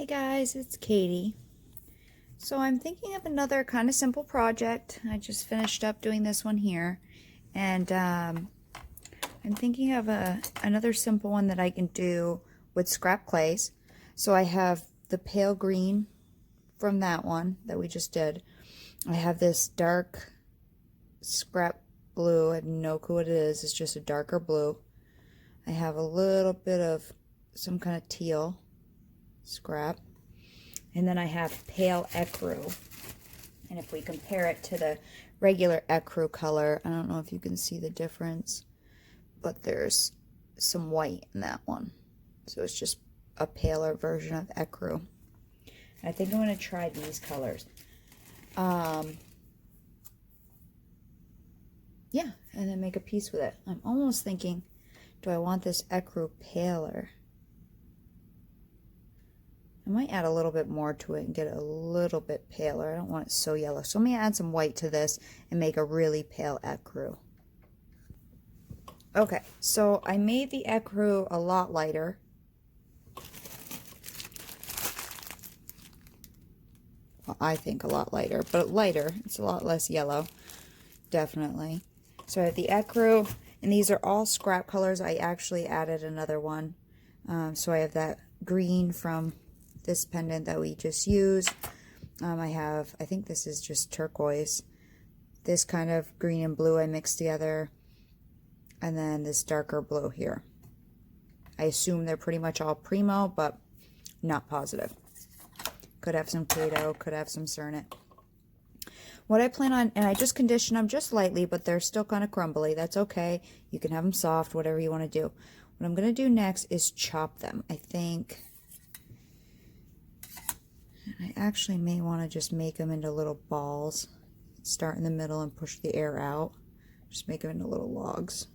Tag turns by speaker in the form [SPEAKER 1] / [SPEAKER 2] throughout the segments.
[SPEAKER 1] Hey guys, it's Katie. So I'm thinking of another kind of simple project. I just finished up doing this one here, and I'm thinking of another simple one that I can do with scrap clays. So I have the pale green from that one that we just did. I have this dark scrap blue. I have no clue what it is. It's just a darker blue. I have a little bit of some kind of teal scrap. And then I have pale ecru. And if we compare it to the regular ecru color, I don't know if you can see the difference, but there's some white in that one. So it's just a paler version of ecru. And I think I'm going to try these colors. Yeah, and then make a piece with it. I'm almost thinking, do I want this ecru paler? I might add a little bit more to it and get it a little bit paler. I don't want it so yellow. So I'm going to add some white to this and make a really pale ecru. Okay, so I made the ecru a lot lighter. Well, I think a lot lighter, but lighter. It's a lot less yellow, definitely. So I have the ecru, and these are all scrap colors. I actually added another one. So I have that green from this pendant that we just used. I think this is just turquoise. This kind of green and blue I mixed together. And then this darker blue here. I assume they're pretty much all primo, but not positive. Could have some Kato, could have some Cernet. What I plan on, and I just condition them just lightly, but they're still kind of crumbly. That's okay. You can have them soft, whatever you want to do. What I'm going to do next is chop them. I think I actually may want to just make them into little balls. Start in the middle and push the air out. Just make them into little logs.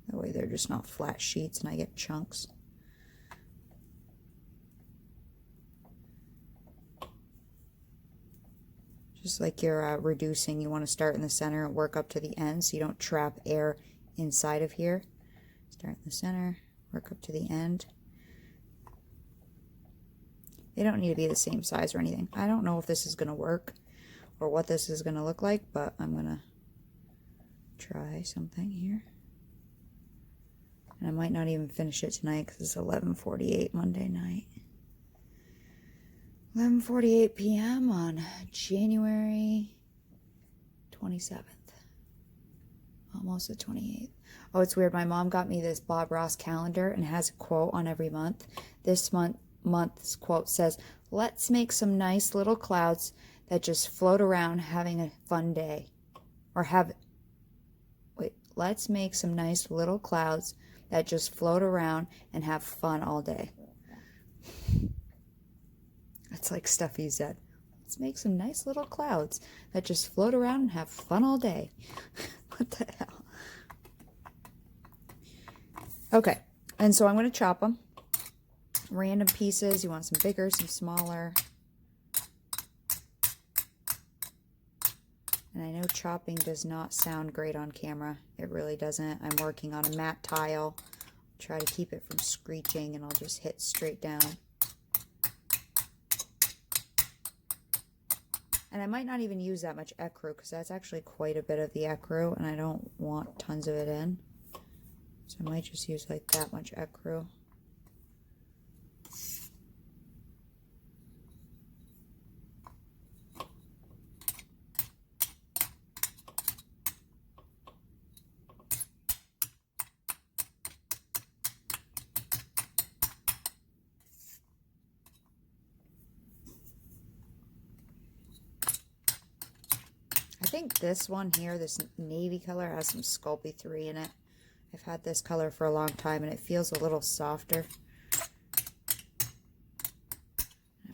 [SPEAKER 1] That way they're just not flat sheets and I get chunks. Just like you're reducing, you want to start in the center and work up to the end so you don't trap air inside of here. Start in the center, work up to the end. They don't need to be the same size or anything. I don't know if this is going to work or what this is going to look like, but I'm going to try something here. And I might not even finish it tonight because it's 11:48 Monday night. 11:48 p.m. on January 27th. Almost the 28th. Oh, it's weird. My mom got me this Bob Ross calendar and it has a quote on every month. This month's quote says, "Let's make some nice little clouds that just float around having a fun day." Or let's make some nice little clouds that just float around and have fun all day. That's like stuff he said. Let's make some nice little clouds that just float around and have fun all day. What the hell? Okay, and so I'm going to chop them. Random pieces. You want some bigger, some smaller. And I know chopping does not sound great on camera. It really doesn't. I'm working on a matte tile. Try to keep it from screeching and I'll just hit straight down. And I might not even use that much ecru because that's actually quite a bit of the ecru and I don't want tons of it in. So I might just use like that much ecru. I think this one here, this navy color, has some Sculpey 3 in it. I've had this color for a long time and it feels a little softer.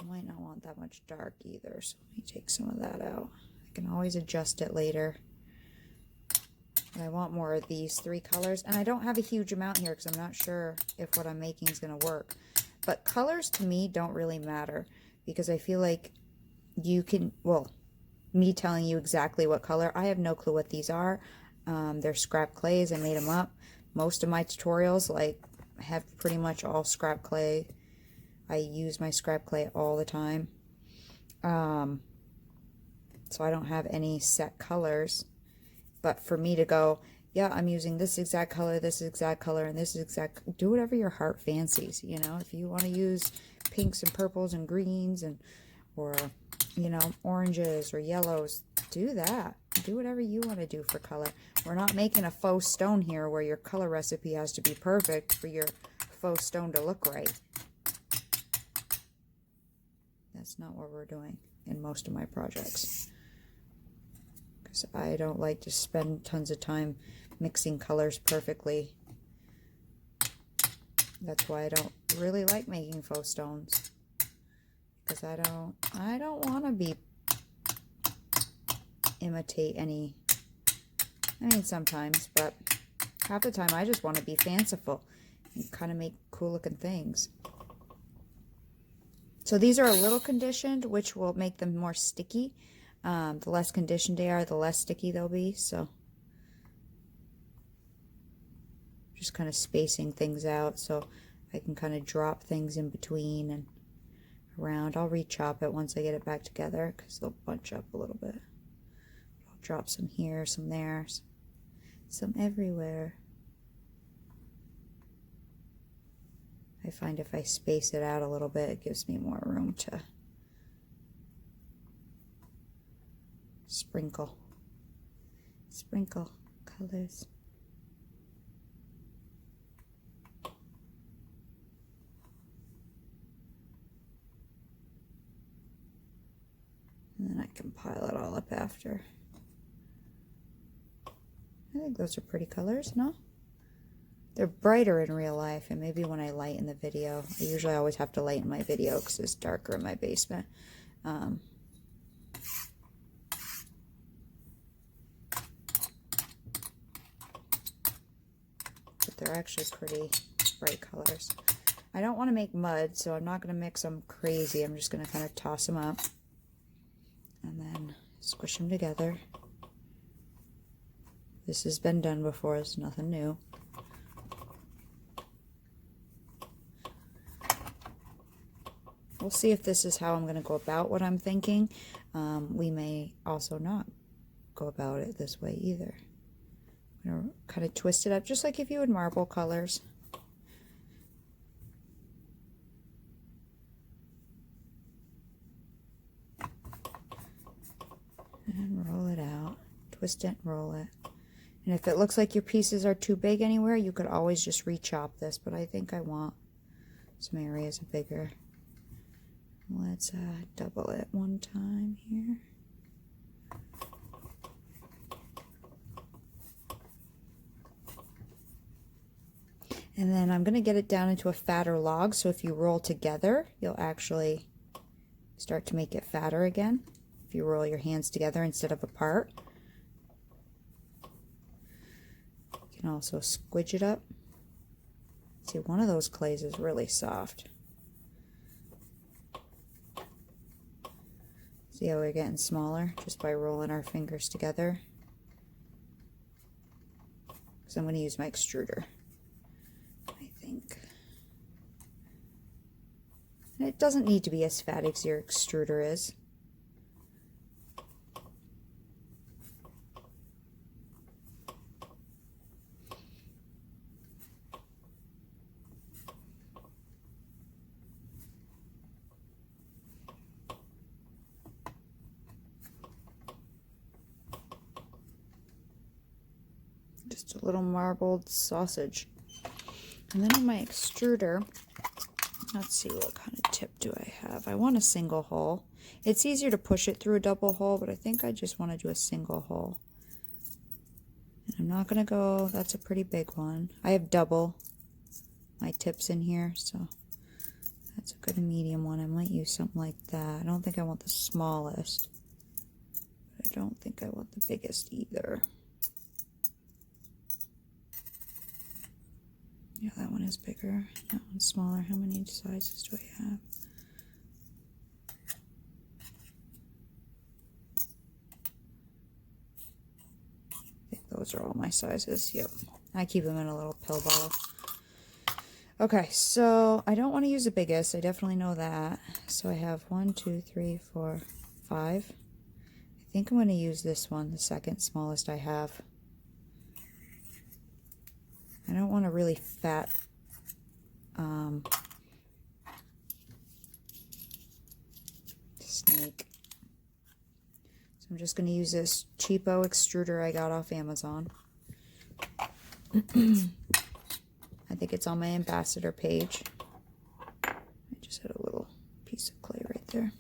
[SPEAKER 1] I might not want that much dark either, so let me take some of that out. I can always adjust it later. But I want more of these 3 colors, and I don't have a huge amount here because I'm not sure if what I'm making is going to work. But colors to me don't really matter because I feel like you can, well, me telling you exactly what color, I have no clue what these are. They're scrap clays. I made them up. Most of my tutorials like I have pretty much all scrap clay. I use my scrap clay all the time. So I don't have any set colors. But for me to go, yeah, I'm using this exact color, and this exact, do whatever your heart fancies, you know. If you want to use pinks and purples and greens and, or, you know, oranges or yellows, do that. Do whatever you want to do for color. We're not making a faux stone here where your color recipe has to be perfect for your faux stone to look right. That's not what we're doing in most of my projects. Because I don't like to spend tons of time mixing colors perfectly. That's why I don't really like making faux stones. Because I don't want to be imitate any. I mean, sometimes, but half the time I just want to be fanciful and kind of make cool looking things. So these are a little conditioned, which will make them more sticky. The less conditioned they are, the less sticky they'll be. So just kind of spacing things out so I can kind of drop things in between and around. I'll re-chop it once I get it back together because they'll bunch up a little bit. I'll drop some here, some there, some everywhere. I find if I space it out a little bit, it gives me more room to sprinkle colors. And then I can pile it all up after. I think those are pretty colors, no? They're brighter in real life, and maybe when I lighten the video. I usually always have to lighten my video because it's darker in my basement. But they're actually pretty bright colors. I don't want to make mud, so I'm not going to mix them crazy. I'm just going to kind of toss them up and then squish them together. This has been done before, it's nothing new. We'll see if this is how I'm going to go about what I'm thinking. We may also not go about it this way either. I'm going to kind of twist it up, just like if you would marble colors. And roll it out. Twist it and roll it. And if it looks like your pieces are too big anywhere, you could always just re-chop this, but I think I want some areas bigger. Let's double it one time here. And then I'm going to get it down into a fatter log, so if you roll together, you'll actually start to make it fatter again. If you roll your hands together instead of apart. You can also squidge it up. See, one of those clays is really soft. See how we're getting smaller just by rolling our fingers together? Because I'm going to use my extruder, I think. And it doesn't need to be as fat as your extruder is. Just a little marbled sausage. And then on my extruder, let's see, what kind of tip do I have? I want a single hole. It's easier to push it through a double hole, but I think I just want to do a single hole. And I'm not going to go, that's a pretty big one. I have double my tips in here, so that's a good medium one. I might use something like that. I don't think I want the smallest, but I don't think I want the biggest either. Yeah, that one is bigger. That one's smaller. How many sizes do I have? I think those are all my sizes. Yep. I keep them in a little pill bottle. Okay, so I don't want to use the biggest. I definitely know that. So I have 1, 2, 3, 4, 5. I think I'm going to use this one, the second smallest I have. I don't want a really fat snake. So I'm just going to use this cheapo extruder I got off Amazon. I think it's on my ambassador page. I just had a little piece of clay right there.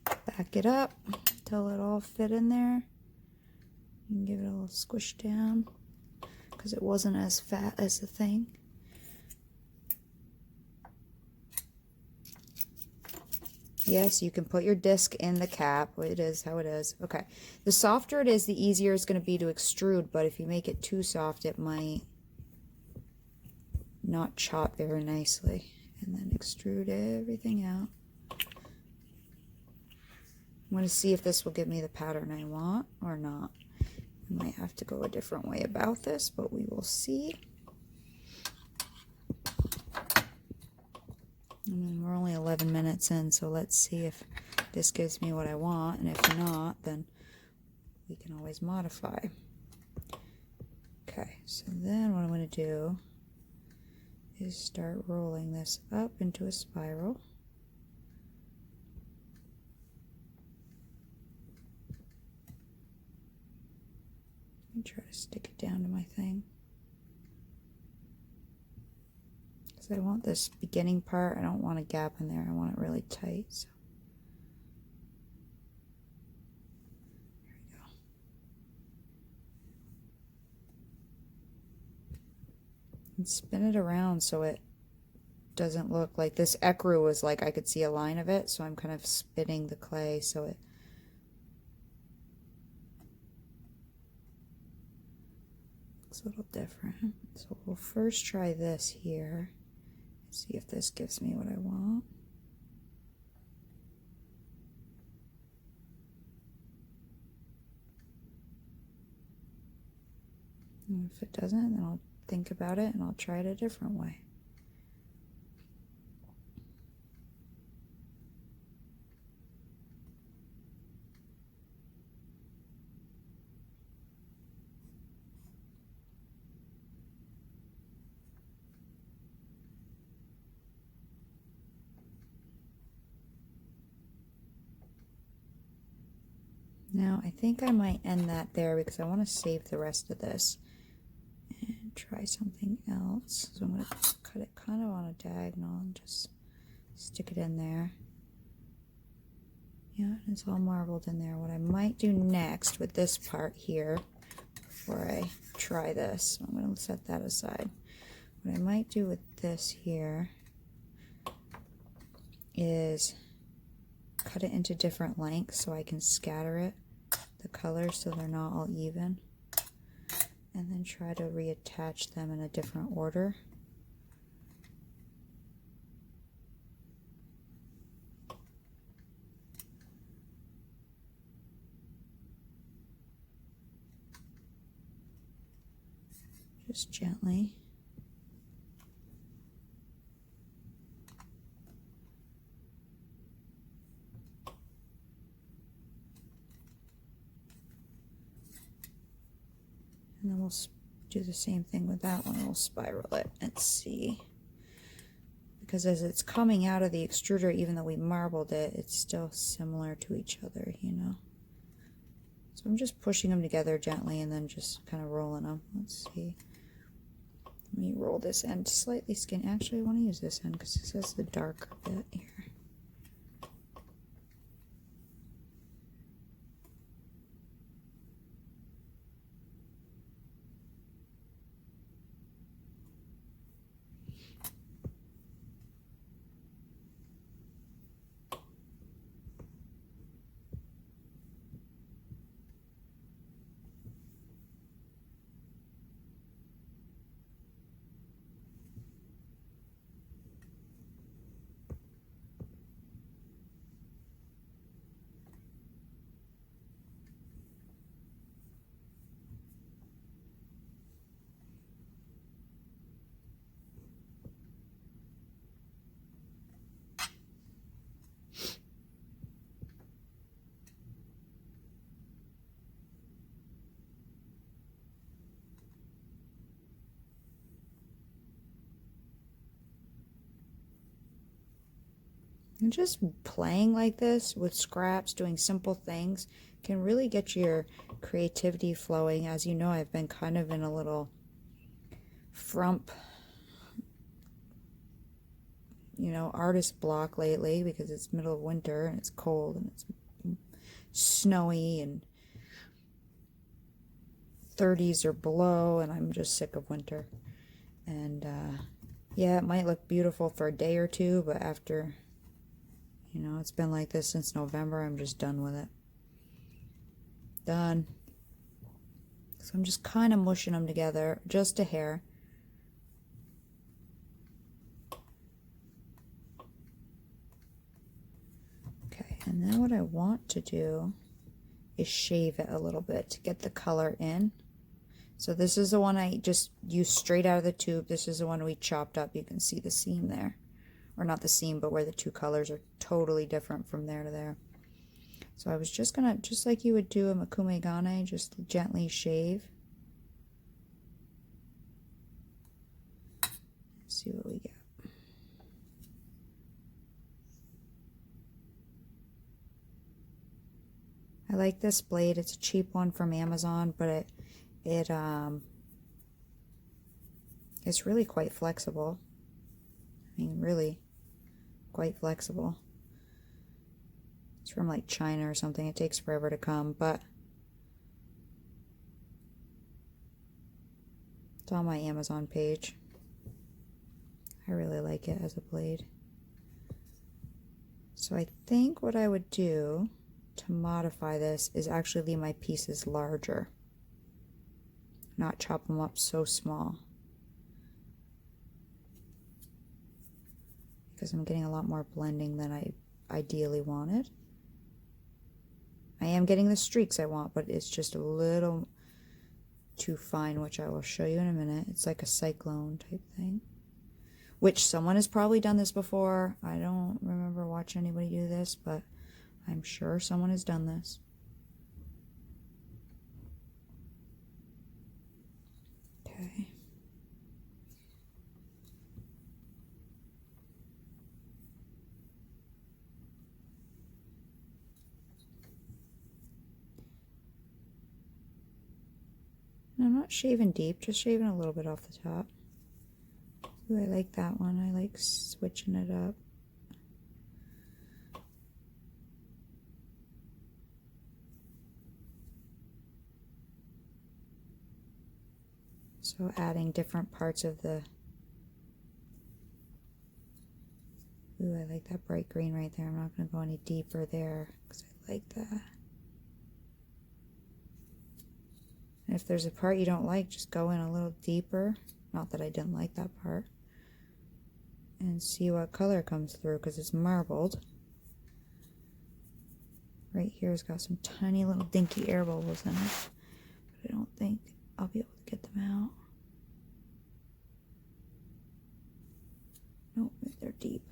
[SPEAKER 1] Back it up until it all fit in there. You can give it a little squish down because it wasn't as fat as the thing. Yes, you can put your disc in the cap. It is how it is. Okay. The softer it is, the easier it's going to be to extrude, but if you make it too soft, it might not chop very nicely. And then extrude everything out. I'm going to see if this will give me the pattern I want or not. I might have to go a different way about this, but we will see. And we're only 11 minutes in, so let's see if this gives me what I want, and if not, then we can always modify. Okay, so then what I'm going to do is start rolling this up into a spiral. Let me try to stick it down to my thing. I want this beginning part, I don't want a gap in there, I want it really tight. So there we go. And spin it around so it doesn't look like this ecru was like I could see a line of it, so I'm kind of spinning the clay so it looks a little different. So we'll first try this here. See if this gives me what I want. And if it doesn't, then I'll think about it and I'll try it a different way. Now, I think I might end that there because I want to save the rest of this and try something else. So I'm going to cut it kind of on a diagonal and just stick it in there. Yeah, it's all marbled in there. What I might do next with this part here, before I try this, I'm going to set that aside. What I might do with this here is cut it into different lengths so I can scatter it, the colors, so they're not all even, and then try to reattach them in a different order. Just gently. And then we'll do the same thing with that one. We'll spiral it and see. Because as it's coming out of the extruder, even though we marbled it, it's still similar to each other, you know. So I'm just pushing them together gently and then just kind of rolling them. Let's see. Let me roll this end slightly skinny. Actually, I want to use this end because this has the darker bit here. And just playing like this with scraps, doing simple things, can really get your creativity flowing. As you know, I've been kind of in a little frump, you know, artist block lately because it's middle of winter and it's cold and it's snowy and 30s or below, and I'm just sick of winter. And yeah, it might look beautiful for a day or two, but after, you know, it's been like this since November, I'm just done with it. Done. So I'm just kind of mushing them together, just a hair. Okay, and then what I want to do is shave it a little bit to get the color in. So this is the one I just used straight out of the tube. This is the one we chopped up. You can see the seam there. Or not the seam, but where the two colors are totally different from there to there. So I was just gonna, just like you would do a makume gane, just gently shave. Let's see what we get. I like this blade. It's a cheap one from Amazon, but it's really quite flexible. I mean, really quite flexible. It's from like China or something. It takes forever to come, but it's on my Amazon page. I really like it as a blade. So I think what I would do to modify this is actually leave my pieces larger, not chop them up so small, because I'm getting a lot more blending than I ideally wanted. I am getting the streaks I want, but it's just a little too fine, which I will show you in a minute. It's like a cyclone type thing, which someone has probably done this before. I don't remember watching anybody do this, but I'm sure someone has done this. Okay. And I'm not shaving deep, just shaving a little bit off the top. Ooh, I like that one. I like switching it up. So adding different parts of the... Ooh, I like that bright green right there. I'm not going to go any deeper there because I like that. And if there's a part you don't like, just go in a little deeper. Not that I didn't like that part. And see what color comes through, because it's marbled. Right here has got some tiny little dinky air bubbles in it. But I don't think I'll be able to get them out. Nope, they're deep.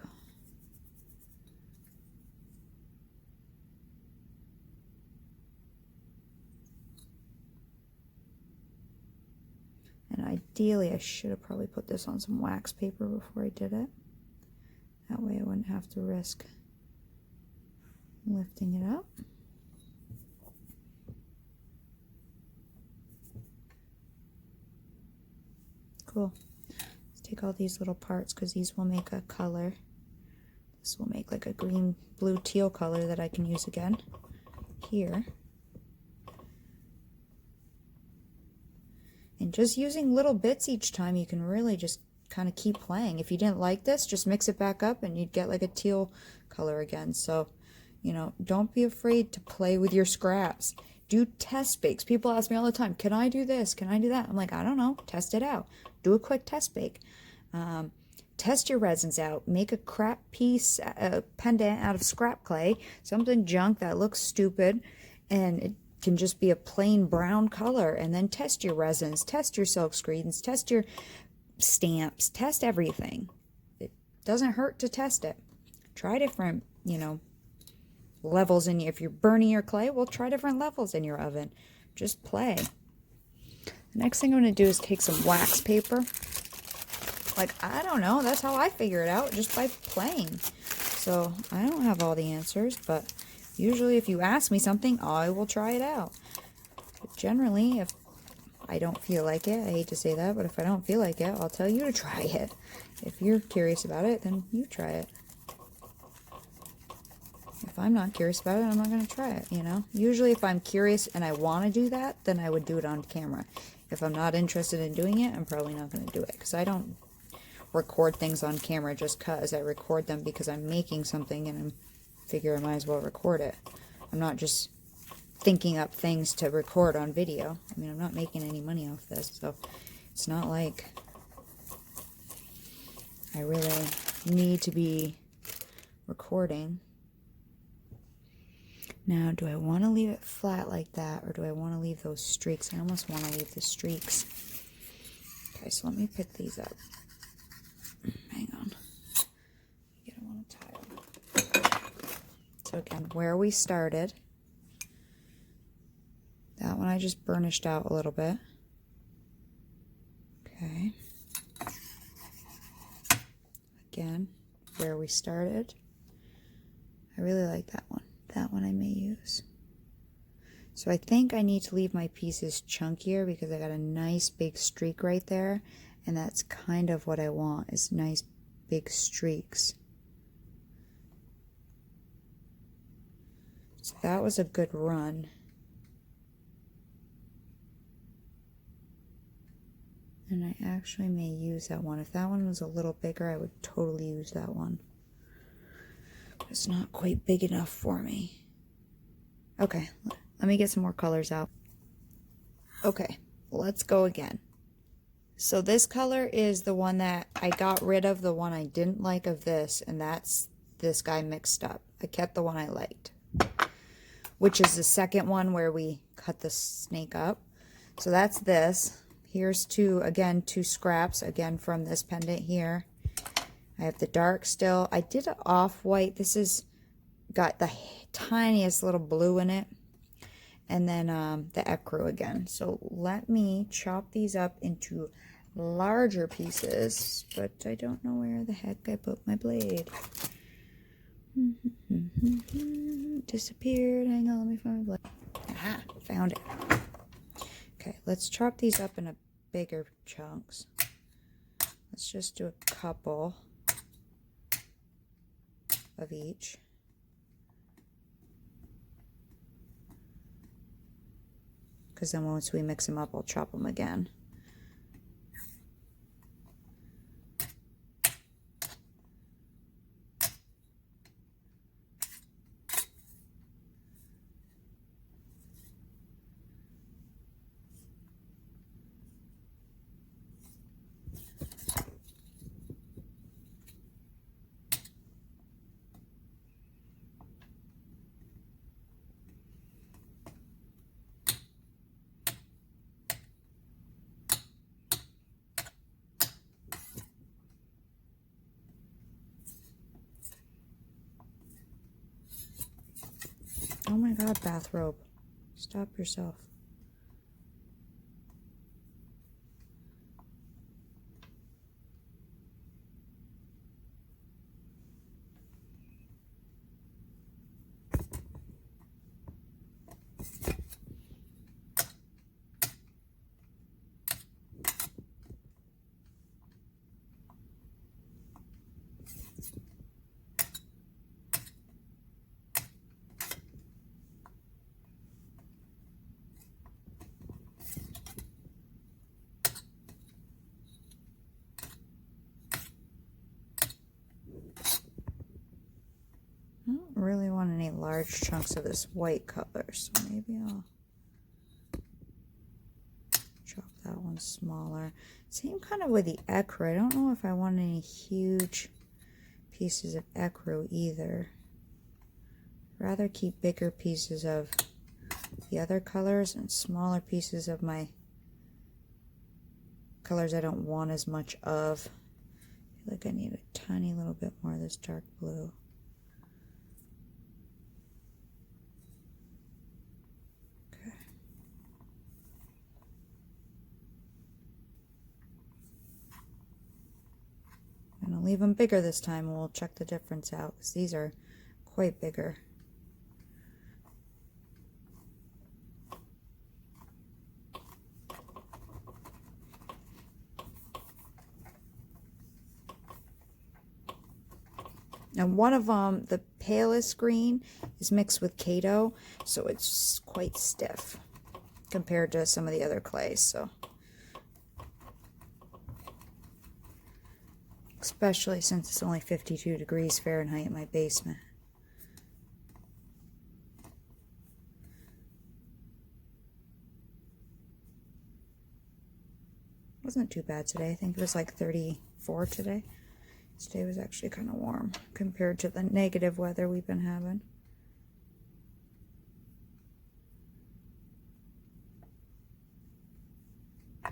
[SPEAKER 1] And ideally, I should have probably put this on some wax paper before I did it. That way I wouldn't have to risk lifting it up. Cool. Let's take all these little parts because these will make a color. This will make like a green, blue, teal color that I can use again here. And just using little bits each time, you can really just kind of keep playing. If you didn't like this, just mix it back up and you'd get like a teal color again. So, you know, don't be afraid to play with your scraps. Do test bakes. People ask me all the time, can I do this? Can I do that? I'm like, I don't know. Test it out. Do a quick test bake. Test your resins out. Make a crap piece, a pendant out of scrap clay. Something junk that looks stupid. And it can just be a plain brown color. And then test your resins. Test your silk screens. Test your stamps. Test everything. It doesn't hurt to test it. Try different, you know, levels in your, if you're burning your clay, well, try different levels in your oven. Just play. The next thing I'm going to do is take some wax paper. Like, I don't know, that's how I figure it out, just by playing. So I don't have all the answers, but usually if you ask me something, I will try it out. But generally, if I don't feel like it, I hate to say that, but if I don't feel like it, I'll tell you to try it. If you're curious about it, then you try it. If I'm not curious about it, I'm not going to try it, you know? Usually if I'm curious and I want to do that, then I would do it on camera. If I'm not interested in doing it, I'm probably not going to do it, because I don't record things on camera just because. I record them because I'm making something and I figure I might as well record it. I'm not just thinking up things to record on video. I mean, I'm not making any money off this, so it's not like I really need to be recording. Now, do I want to leave it flat like that, or do I want to leave those streaks? I almost want to leave the streaks. Okay, so let me pick these up. Hang on. Get them on a tile. So again, where we started, that one I just burnished out a little bit. Okay. Again, where we started. I really like that one. That one I may use. So I think I need to leave my pieces chunkier because I got a nice big streak right there, and that's kind of what I want, is nice big streaks. So that was a good run. And I actually may use that one. If that one was a little bigger, I would totally use that one. It's not quite big enough for me. Okay, let me get some more colors out. Okay, let's go again. So this color is the one that I got rid of, the one I didn't like of this, and that's this guy mixed up. I kept the one I liked, which is the second one where we cut the snake up. So that's this. Here's two scraps, again from this pendant here. I have the dark still. I did an off-white. This is got the tiniest little blue in it. And then the ecru again. So let me chop these up into larger pieces. But I don't know where the heck I put my blade. Disappeared. Hang on, let me find my blade. Aha, found it. Okay, let's chop these up into bigger chunks. Let's just do a couple of each. Because then once we mix them up, I'll chop them again. Oh my god, bathrobe. Stop yourself. I don't really want any large chunks of this white color, so maybe I'll chop that one smaller. Same kind of with the ecru. I don't know if I want any huge pieces of ecru either. I'd rather keep bigger pieces of the other colors and smaller pieces of my colors I don't want as much of. I feel like I need a tiny little bit more of this dark blue. leave them bigger this time and we'll check the difference out, because these are quite bigger. And one of them, the palest green, is mixed with Kato, so it's quite stiff compared to some of the other clays. So, especially since it's only 52 degrees Fahrenheit in my basement. Wasn't too bad today. I think it was like 34 today. Today was actually kind of warm compared to the negative weather we've been having. I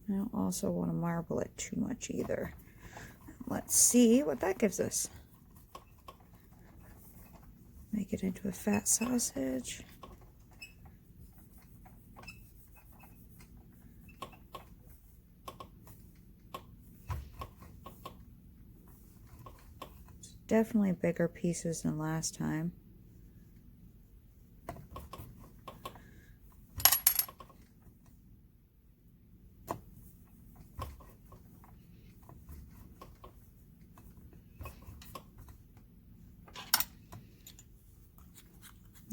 [SPEAKER 1] don't also want to marble it too much either. Let's see what that gives us. Make it into a fat sausage. Definitely bigger pieces than last time.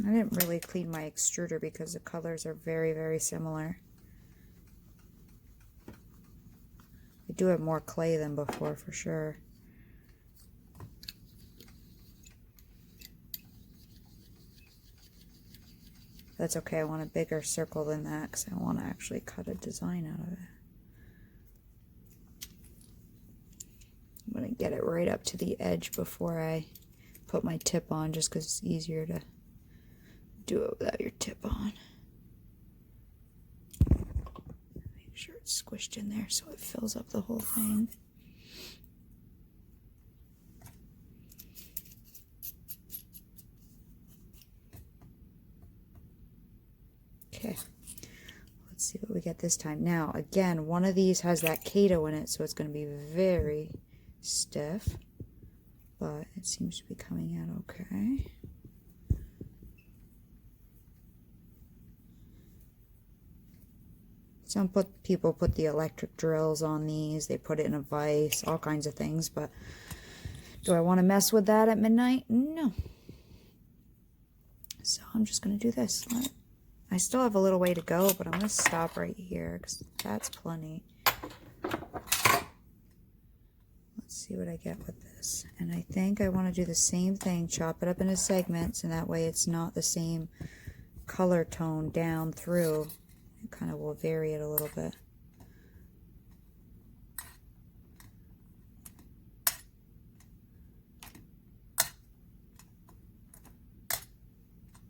[SPEAKER 1] I didn't really clean my extruder because the colors are very, very similar. I do have more clay than before for sure. That's okay, I want a bigger circle than that because I want to actually cut a design out of it. I'm going to get it right up to the edge before I put my tip on, just because it's easier to do it without your tip on. Make sure it's squished in there so it fills up the whole thing. Okay, let's see what we get this time. Now, again, one of these has that Kato in it, so it's going to be very stiff, but it seems to be coming out okay. Some people put the electric drills on these, they put it in a vise, all kinds of things, but do I want to mess with that at midnight? No. So I'm just going to do this. I still have a little way to go, but I'm going to stop right here because that's plenty. Let's see what I get with this. And I think I want to do the same thing, chop it up into segments, and that way it's not the same color tone down through. It kind of will vary it a little bit.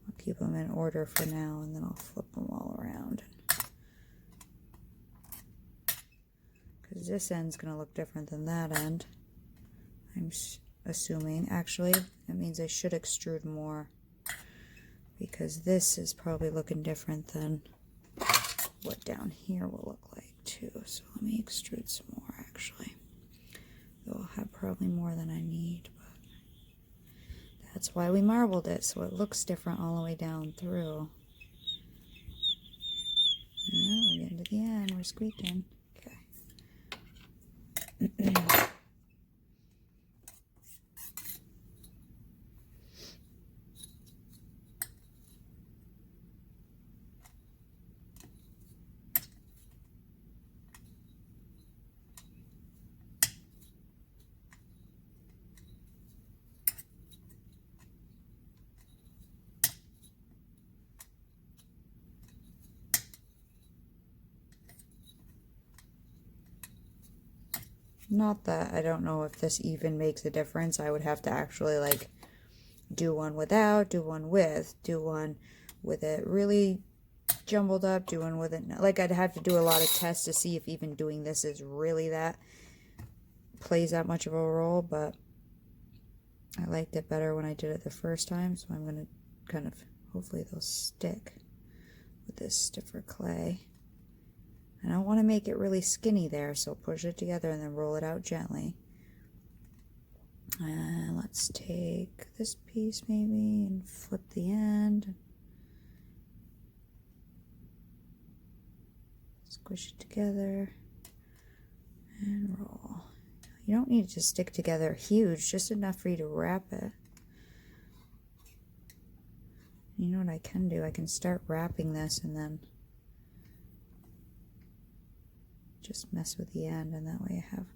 [SPEAKER 1] I'll keep them in order for now, and then I'll flip them all around. Because this end's going to look different than that end, I'm assuming. Actually, that means I should extrude more, because this is probably looking different than what down here will look like too. So let me extrude some more actually. I'll have probably more than I need, but that's why we marbled it, so it looks different all the way down through. Oh, we're getting to the end, we're squeaking. Okay. Not that I don't know if this even makes a difference. I would have to actually like do one without, do one with, do one with it really jumbled up, do one with it. Like I'd have to do a lot of tests to see if even doing this is really plays that much of a role, but I liked it better when I did it the first time, so I'm going to kind of, hopefully they'll stick with this stiffer clay. I don't want to make it really skinny there, so push it together and then roll it out gently. And let's take this piece maybe and flip the end. Squish it together and roll. You don't need it to stick together huge, just enough for you to wrap it. You know what I can do? I can start wrapping this and then just mess with the end, and that way I have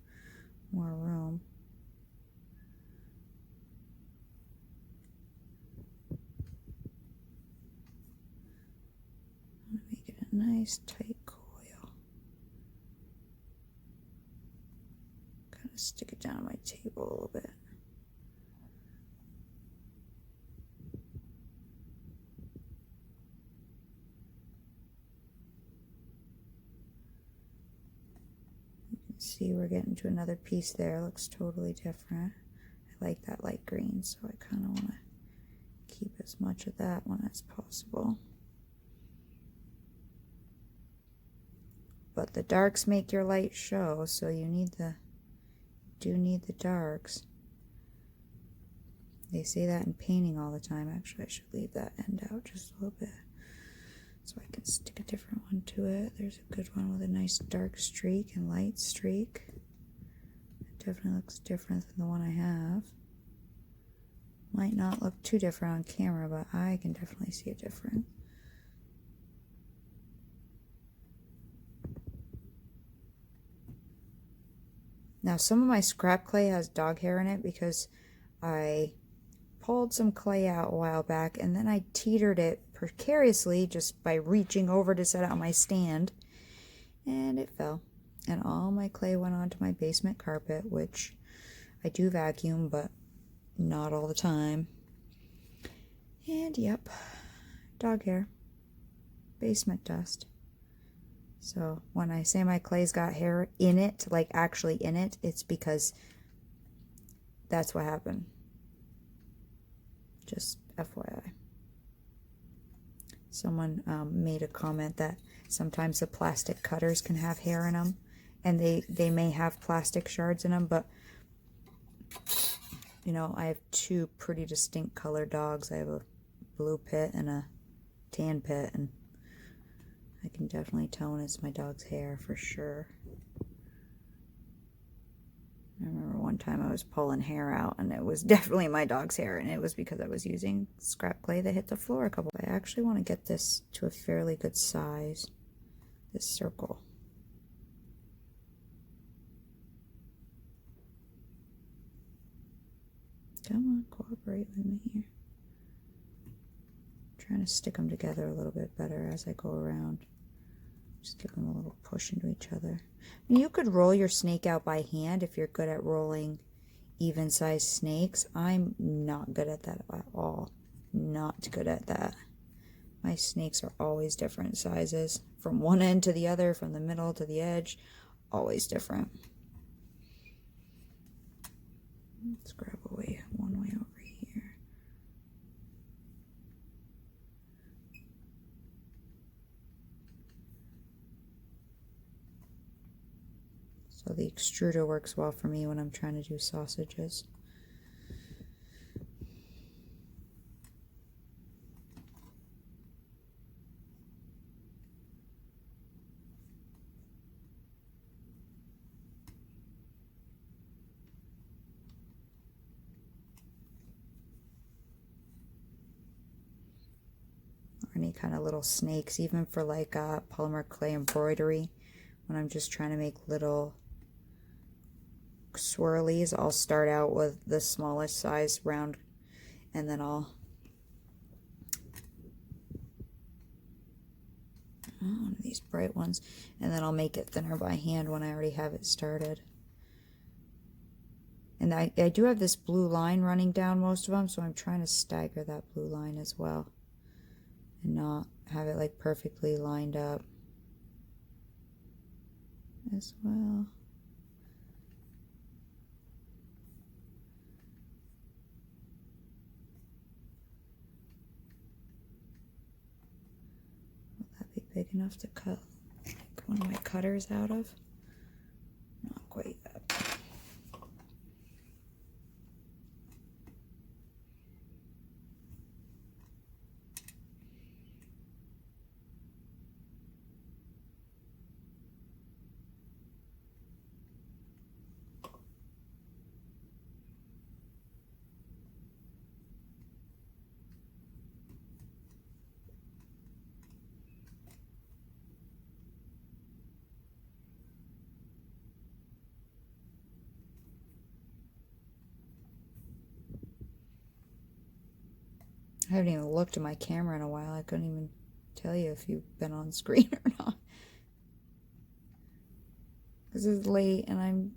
[SPEAKER 1] more room. I'm gonna make it a nice tight coil. Kind of stick it down on my table a little bit. See, we're getting to another piece there. It looks totally different. I like that light green, so I kind of want to keep as much of that one as possible. But the darks make your light show, so you do need the darks. They say that in painting all the time. Actually, I should leave that end out just a little bit, so I can stick a different one to it. There's a good one with a nice dark streak and light streak. It definitely looks different than the one I have. Might not look too different on camera, but I can definitely see a difference. Now some of my scrap clay has dog hair in it because I pulled some clay out a while back and then I teetered it precariously just by reaching over to set it on my stand, and it fell. And all my clay went onto my basement carpet, which I do vacuum, but not all the time. And yep, dog hair, basement dust. So when I say my clay's got hair in it, like actually in it, it's because that's what happened. Just FYI. Someone made a comment that sometimes the plastic cutters can have hair in them, and they may have plastic shards in them, but you know, I have two pretty distinct colored dogs. I have a blue pit and a tan pit, and I can definitely tell when it's my dog's hair for sure. I remember one time I was pulling hair out and it was definitely my dog's hair, and it was because I was using scrap clay that hit the floor a couple. I actually want to get this to a fairly good size, this circle. Come on, cooperate with me here. I'm trying to stick them together a little bit better as I go around. Just give them a little push into each other. And you could roll your snake out by hand if you're good at rolling even-sized snakes. I'm not good at that at all. Not good at that. My snakes are always different sizes. From one end to the other, from the middle to the edge. Always different. Let's grab away one way over here. So the extruder works well for me when I'm trying to do sausages. Or any kind of little snakes, even for like polymer clay embroidery. When I'm just trying to make little swirlies, I'll start out with the smallest size round, and then I'll one of these bright ones, and then I'll make it thinner by hand when I already have it started. And I do have this blue line running down most of them, so I'm trying to stagger that blue line as well and not have it like perfectly lined up as well. Will that be big enough to cut like one of my cutters out of. Not quite yet. I haven't even looked at my camera in a while. I couldn't even tell you if you've been on screen or not. Because it's late and I'm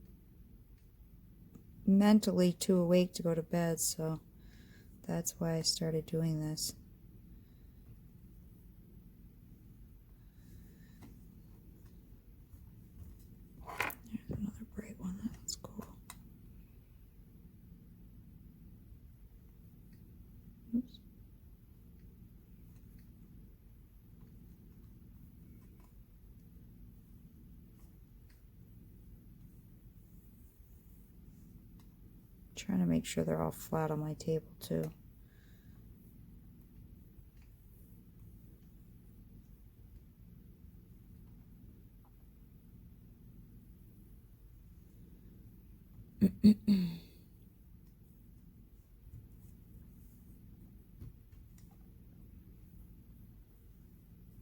[SPEAKER 1] mentally too awake to go to bed, so that's why I started doing this. There's another bright one. That's cool. Oops. Trying to make sure they're all flat on my table too.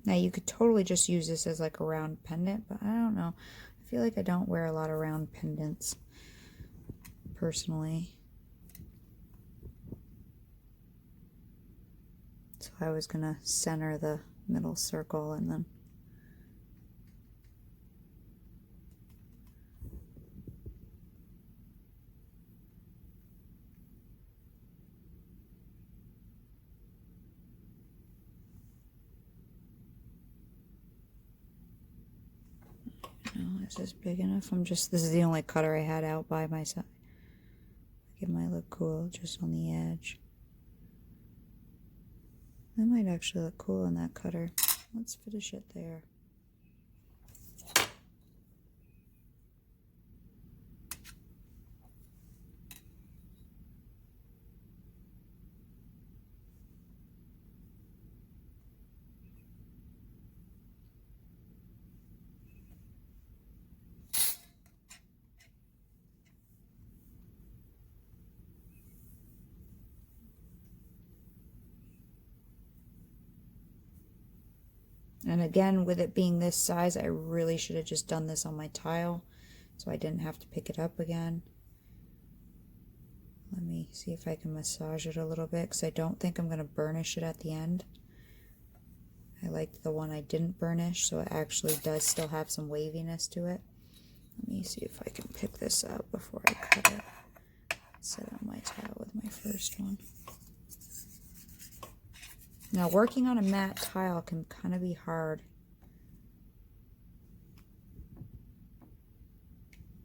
[SPEAKER 1] Now you could totally just use this as like a round pendant, but I don't know. I feel like I don't wear a lot of round pendants personally. So I was gonna center the middle circle and then no, is this big enough? This is the only cutter I had out by my side. It might look cool just on the edge. That might actually look cool in that cutter. Let's finish it there. And again, with it being this size, I really should have just done this on my tile so I didn't have to pick it up again. Let me see if I can massage it a little bit because I don't think I'm going to burnish it at the end. I liked the one I didn't burnish, so it actually does still have some waviness to it. Let me see if I can pick this up before I cut it. Set it on my tile with my first one. Now, working on a matte tile can kind of be hard.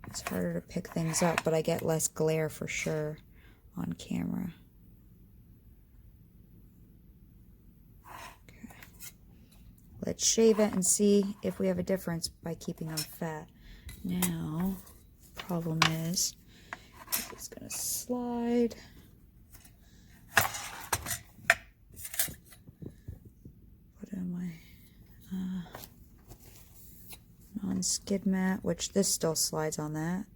[SPEAKER 1] It's harder to pick things up, but I get less glare for sure on camera. Okay. Let's shave it and see if we have a difference by keeping them fat. Now, problem is, it's going to slide. Non-skid mat, which this still slides on that.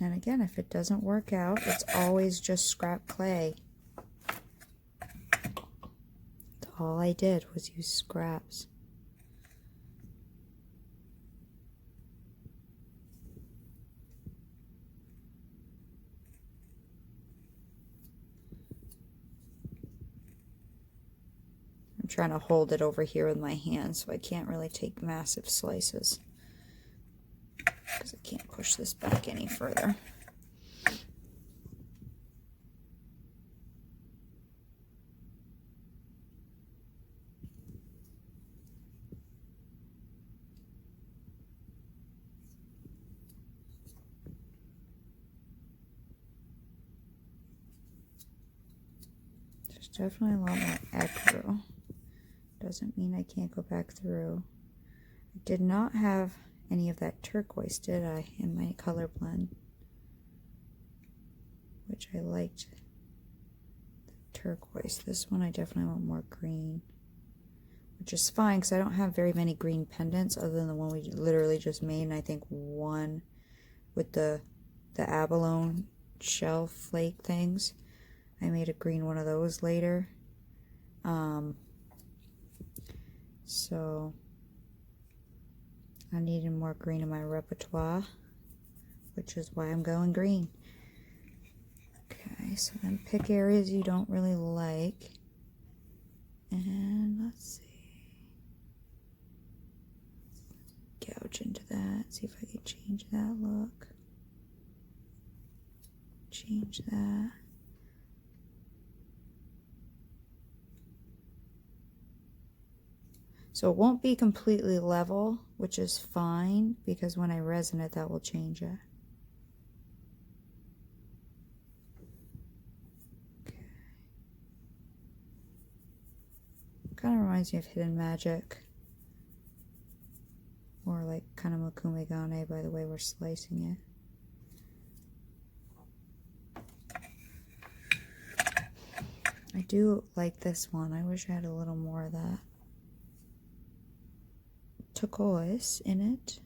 [SPEAKER 1] And again, if it doesn't work out, it's always just scrap clay. All I did was use scraps. I'm trying to hold it over here with my hand, so I can't really take massive slices because I can't push this back any further. Definitely a lot more echo. Doesn't mean I can't go back through. I did not have any of that turquoise, did I, in my color blend? Which I liked. The turquoise. This one I definitely want more green. Which is fine, because I don't have very many green pendants other than the one we literally just made, and I think one with the abalone shell flake things. I made a green one of those later. So I needed more green in my repertoire, which is why I'm going green. Okay, so then pick areas you don't really like. And let's see. Gouge into that, see if I can change that look. Change that. So it won't be completely level, which is fine, because when I resin it, that will change it. Okay. Kind of reminds me of Hidden Magic. Or like kind of Mokumegane by the way we're slicing it. I do like this one. I wish I had a little more of that turquoise in it.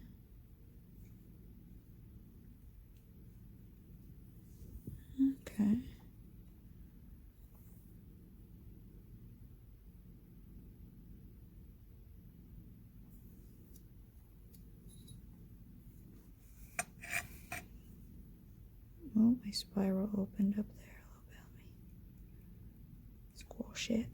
[SPEAKER 1] Okay. Oh, my spiral opened up there a little bit on me. Squash it.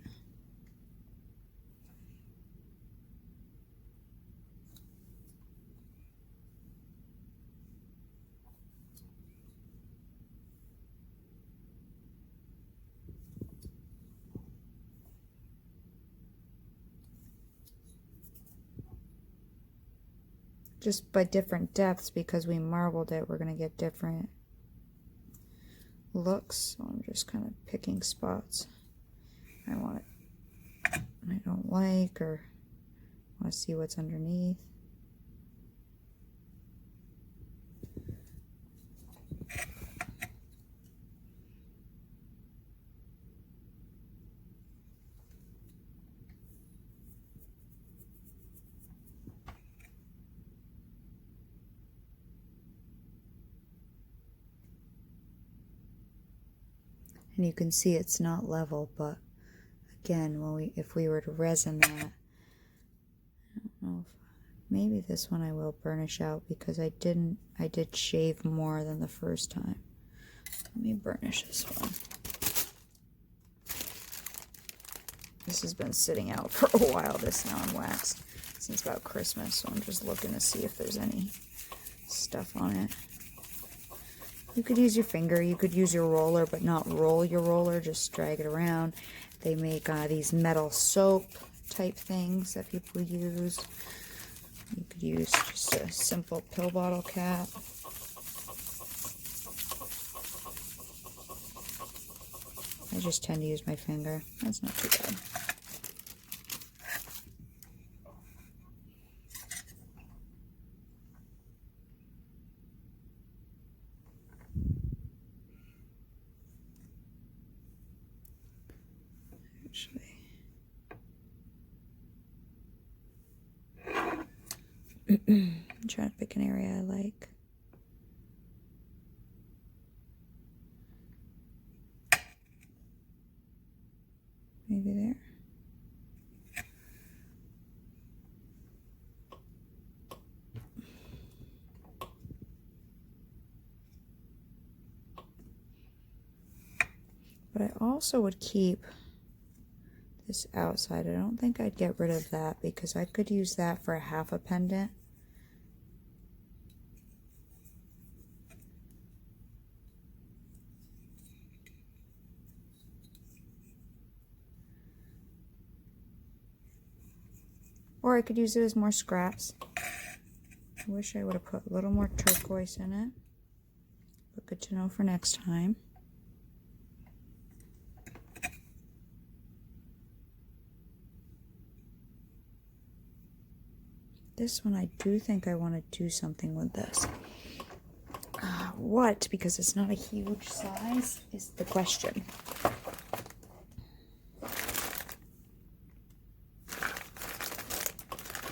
[SPEAKER 1] Just by different depths, because we marbled it, we're going to get different looks. So I'm just kind of picking spots I want it, I don't like, or want to see what's underneath. And you can see it's not level, but again, when if we were to resin that, I don't know if, maybe this one I will burnish out, because I did shave more than the first time. Let me burnish this one. This has been sitting out for a while, this non-wax, since about Christmas, so I'm just looking to see if there's any stuff on it. You could use your finger, you could use your roller, but not roll your roller, just drag it around. They make these metal soap type things that people use. You could use just a simple pill bottle cap. I just tend to use my finger. That's not too bad. I'm trying to pick an area I like. Maybe there. But I also would keep this outside. I don't think I'd get rid of that, because I could use that for a half a pendant. Or I could use it as more scraps. I wish I would have put a little more turquoise in it, but good to know for next time. This one I do think I want to do something with this. What? Because it's not a huge size is the question.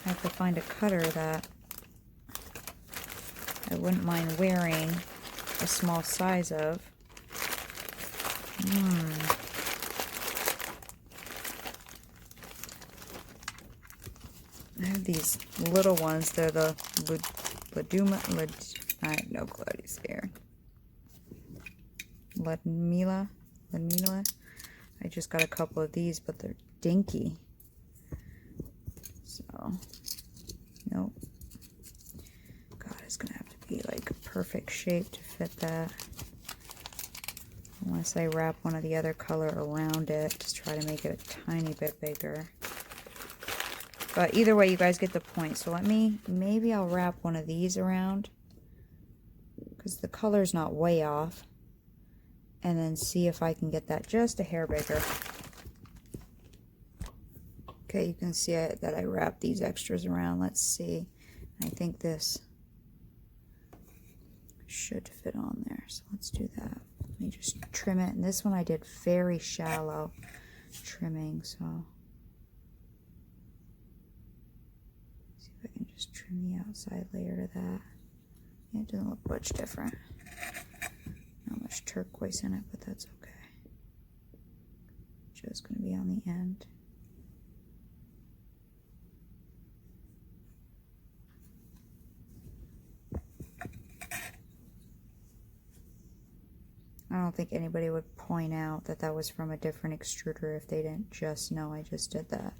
[SPEAKER 1] I have to find a cutter that I wouldn't mind wearing a small size of. I have these little ones. They're the I have no clue how to say here. Ludmilla. I just got a couple of these, but they're dinky. So, nope. God, it's gonna have to be like a perfect shape to fit that. Unless I wrap one of the other color around it, just try to make it a tiny bit bigger. But either way, you guys get the point. So maybe I'll wrap one of these around, because the color's not way off, and then see if I can get that just a hair bigger. Okay, you can see that I wrapped these extras around. Let's see. I think this should fit on there, so let's do that. Let me just trim it. And this one I did very shallow trimming, so see if I can just trim the outside layer to that. Yeah, it doesn't look much different. Not much turquoise in it, but that's okay. Just going to be on the end. I don't think anybody would point out that that was from a different extruder if they didn't just know I just did that.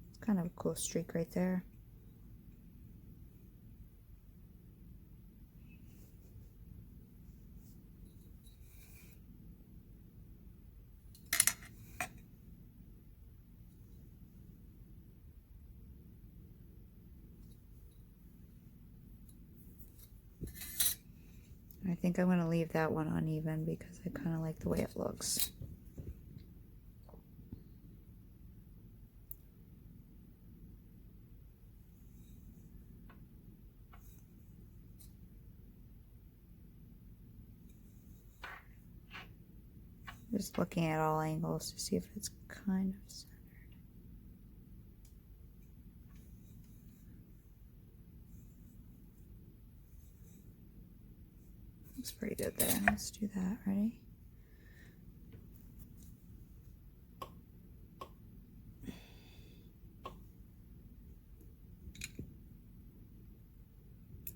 [SPEAKER 1] It's kind of a cool streak right there. I think I'm going to leave that one uneven because I kind of like the way it looks. Just looking at all angles to see if it's kind of centered. Looks pretty good there. Let's do that. Ready?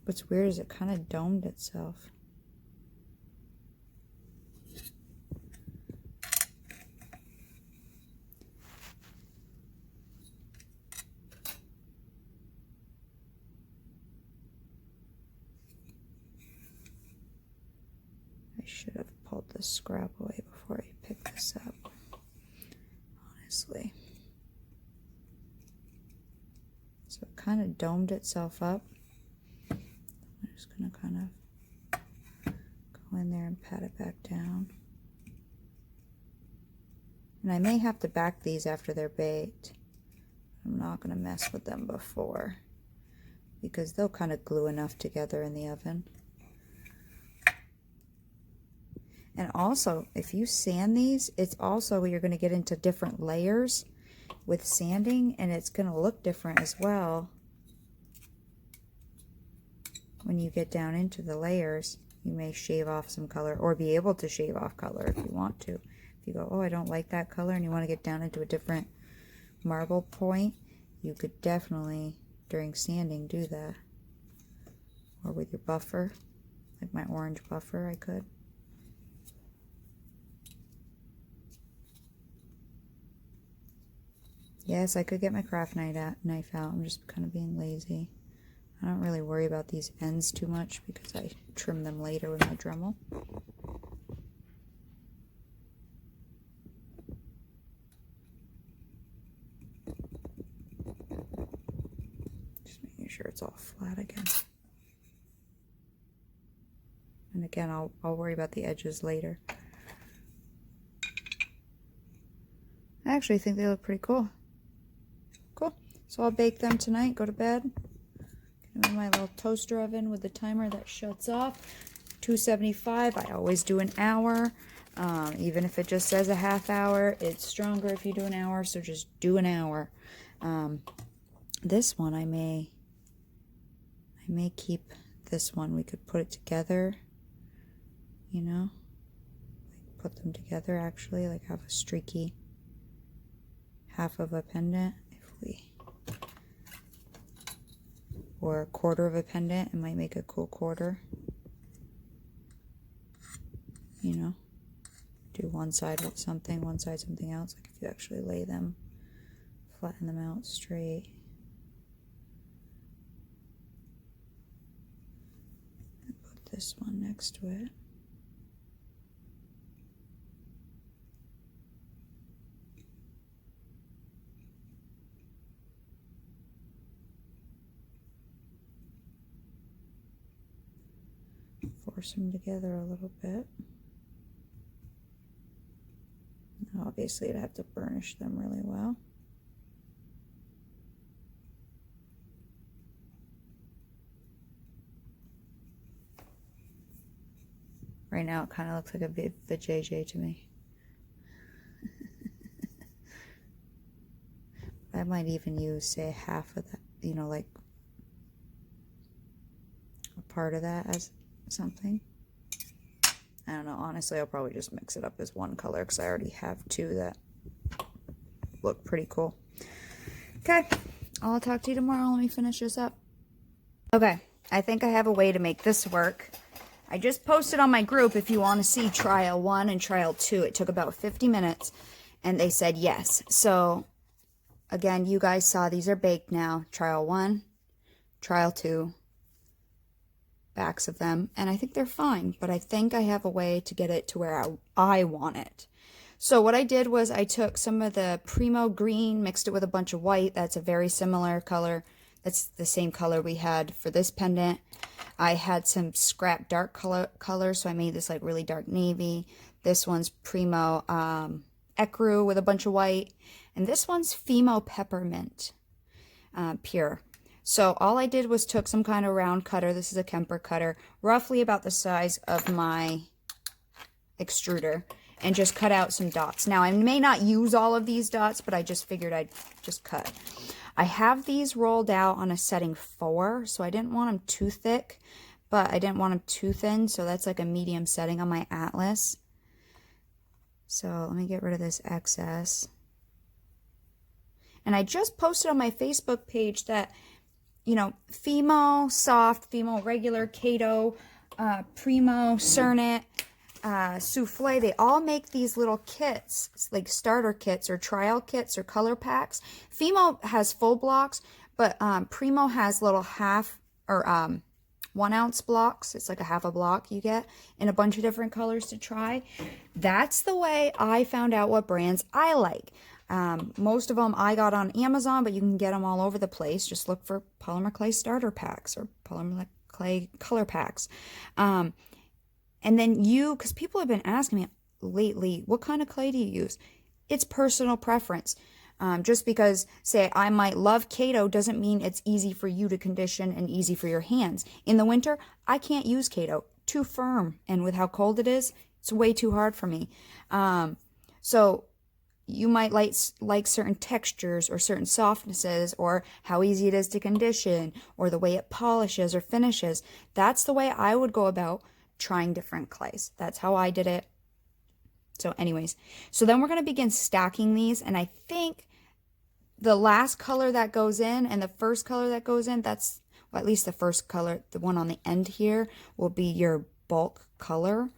[SPEAKER 1] What's weird is it kind of domed itself. I should have pulled this scrap away before I picked this up, honestly. So it kind of domed itself up. I'm just going to kind of go in there and pat it back down. And I may have to back these after they're baked. I'm not going to mess with them before, because they'll kind of glue enough together in the oven. And also, if you sand these, it's also, you're going to get into different layers with sanding, and it's going to look different as well. When you get down into the layers, you may shave off some color, or be able to shave off color if you want to. If you go, oh, I don't like that color, and you want to get down into a different marble point, you could definitely, during sanding, do that. Or with your buffer, like my orange buffer, I could. Yes, I could get my craft knife out. I'm just kind of being lazy. I don't really worry about these ends too much because I trim them later with my Dremel. Just making sure it's all flat again. And again, I'll worry about the edges later. I actually think they look pretty cool. Cool. So I'll bake them tonight, go to bed. Get them in my little toaster oven with the timer that shuts off. 275. I always do an hour. Even if it just says a half hour, it's stronger if you do an hour, so just do an hour. This one I may keep this one. We could put it together, you know, like put them together actually, like have a streaky half of a pendant or a quarter of a pendant. It might make a cool quarter, you know. Do one side with something, one side something else. Like if you actually lay them, flatten them out straight. And put this one next to it. Force them together a little bit. Obviously, I'd have to burnish them really well. Right now, it kind of looks like a big vajayjay to me. I might even use, say, half of that, you know, like a part of that as something. I don't know, honestly, I'll probably just mix it up as one color because I already have two that look pretty cool. Okay, I'll talk to you tomorrow. Let me finish this up. Okay, I think I have a way to make this work. I just posted on my group if you want to see trial 1 and trial 2. It took about 50 minutes, and they said yes. So, again, you guys saw these are baked now. Trial 1, trial 2. Backs of them, and I think they're fine, but I think I have a way to get it to where I want it. So what I did was I took some of the Primo green, mixed it with a bunch of white. That's a very similar color. That's the same color we had for this pendant. I had some scrap dark color, so I made this like really dark navy. This one's Primo Ecru with a bunch of white, and this one's Fimo Peppermint Pure. So all I did was took some kind of round cutter. This is a Kemper cutter, roughly about the size of my extruder, and just cut out some dots. Now, I may not use all of these dots, but I just figured I'd just cut. I have these rolled out on a setting 4, so I didn't want them too thick, but I didn't want them too thin, so that's like a medium setting on my Atlas. So let me get rid of this excess. And I just posted on my Facebook page that, you know, Fimo Soft, Fimo Regular, Kato, Primo, Cernit, Souffle, they all make these little kits, like starter kits or trial kits or color packs. Fimo has full blocks, but Primo has little half or 1 ounce blocks. It's like a half a block you get in a bunch of different colors to try. That's the way I found out what brands I like. Most of them I got on Amazon, but you can get them all over the place. Just look for polymer clay starter packs or polymer clay color packs. And then because people have been asking me lately, what kind of clay do you use? It's personal preference. Just because, say, I might love Kato doesn't mean it's easy for you to condition and easy for your hands. In the winter, I can't use Kato. Too firm. And with how cold it is, it's way too hard for me. So you might like certain textures or certain softnesses or how easy it is to condition or the way it polishes or finishes. That's the way I would go about trying different clays. That's how I did it. So anyways, so then we're going to begin stacking these, and I think the last color that goes in and the first color that goes in, that's, well, at least the first color, the one on the end here, will be your bulk color.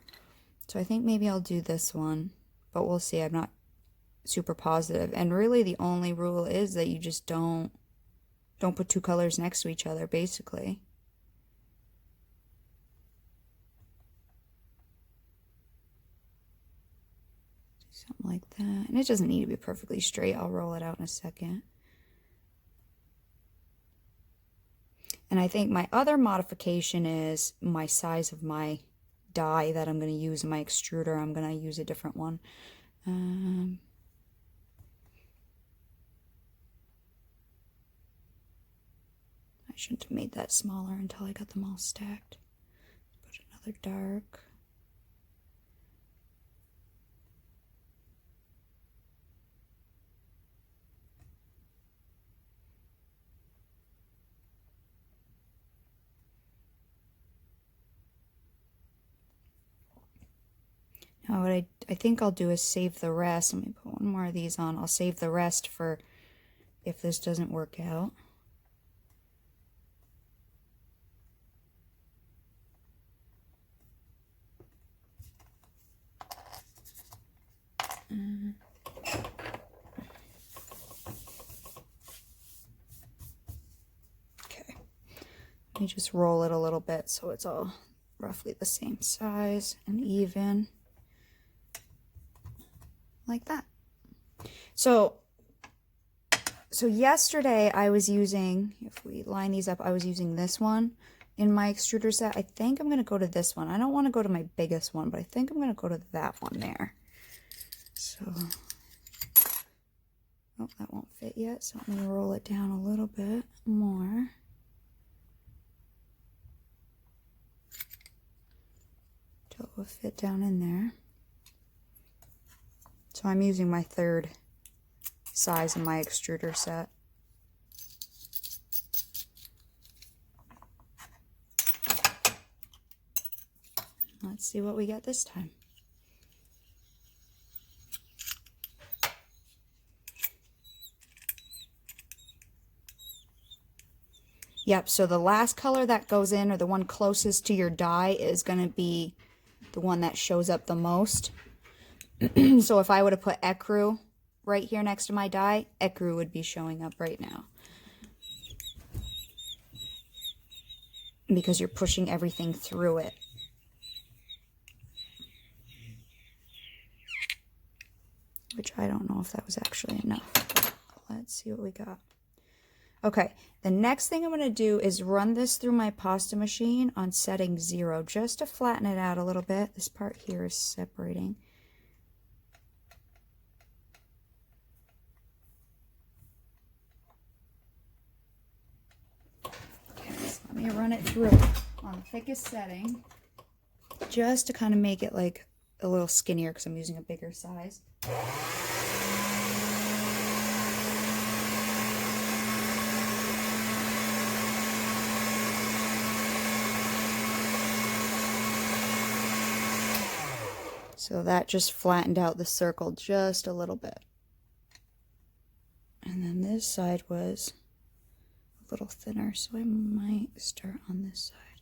[SPEAKER 1] So I think maybe I'll do this one, but we'll see. I'm not super positive. And really the only rule is that you just don't put 2 colors next to each other, basically. Something like that. And it doesn't need to be perfectly straight. I'll roll it out in a second. And I think my other modification is my size of my die that I'm going to use in my extruder. I'm going to use a different one. I shouldn't have made that smaller until I got them all stacked. Put another dark. Now what I think I'll do is save the rest. Let me put one more of these on. I'll save the rest for if this doesn't work out. Okay. Let me just roll it a little bit so it's all roughly the same size and even. Like that. So yesterday I was using, if we line these up, I was using this one in my extruder set. I think I'm going to go to this one. I don't want to go to my biggest one, but I think I'm going to go to that one there. So, oh, that won't fit yet. So let me roll it down a little bit more. Till it will fit down in there. So I'm using my third size in my extruder set. Let's see what we get this time. Yep, so the last color that goes in, or the one closest to your die, is going to be the one that shows up the most. So if I would have put ecru right here next to my die, ecru would be showing up right now. Because you're pushing everything through it. Which I don't know if that was actually enough. Let's see what we got. Okay, the next thing I'm going to do is run this through my pasta machine on setting 0, just to flatten it out a little bit. This part here is separating. Let me run it through on the thickest setting, just to kind of make it like a little skinnier because I'm using a bigger size. So that just flattened out the circle just a little bit. And then this side was a little thinner, so I might start on this side.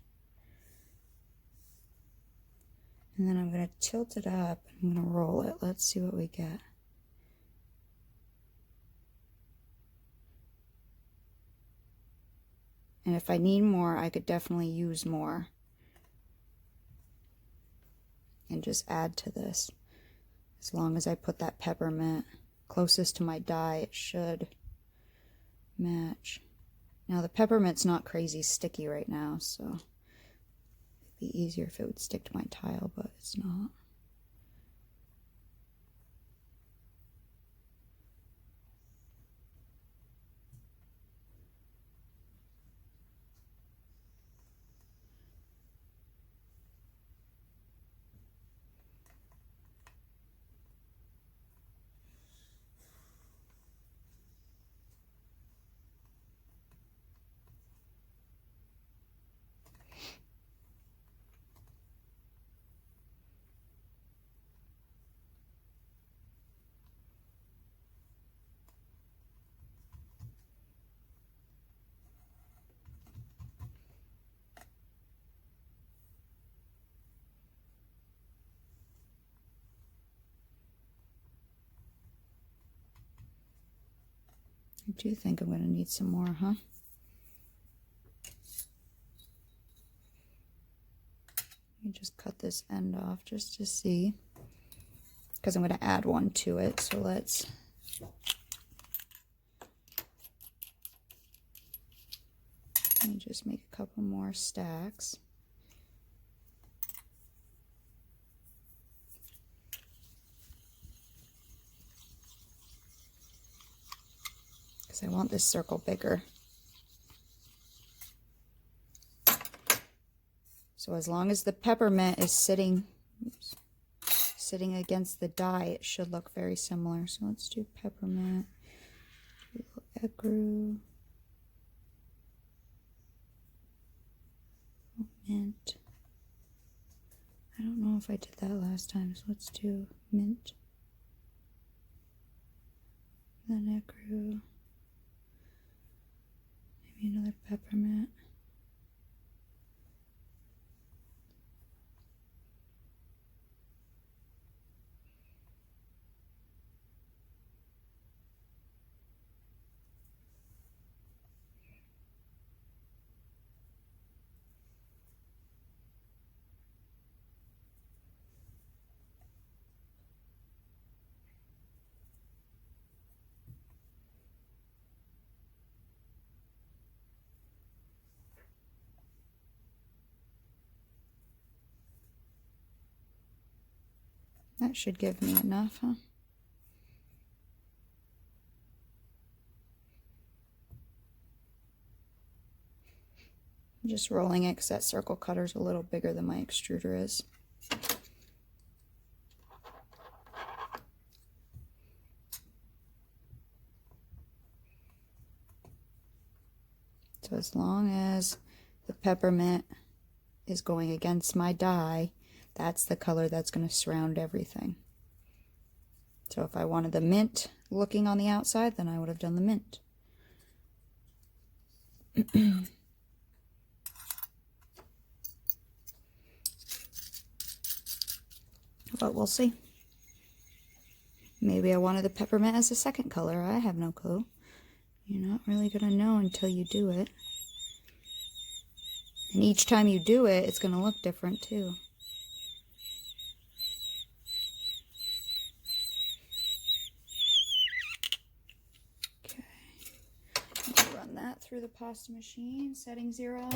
[SPEAKER 1] And then I'm going to tilt it up and I'm going to roll it. Let's see what we get. And if I need more, I could definitely use more. And just add to this. As long as I put that peppermint closest to my die, it should match. Now the peppermint's not crazy sticky right now, so it'd be easier if it would stick to my tile, but it's not. I do think I'm going to need some more, huh? Let me just cut this end off just to see, because I'm going to add one to it. So let's let me just make a couple more stacks. because I want this circle bigger. So as long as the peppermint is sitting against the die, it should look very similar. So let's do peppermint, do a little ecru, mint. I don't know if I did that last time, so let's do mint, then ecru, maybe another peppermint. That should give me enough, huh? I'm just rolling it because that circle cutter's a little bigger than my extruder is. So as long as the peppermint is going against my die, that's the color that's going to surround everything. So if I wanted the mint looking on the outside, then I would have done the mint. But we'll see. Maybe I wanted the peppermint as a second color. I have no clue. You're not really going to know until you do it. And each time you do it, it's going to look different too. Okay. Run that through the pasta machine, setting 0.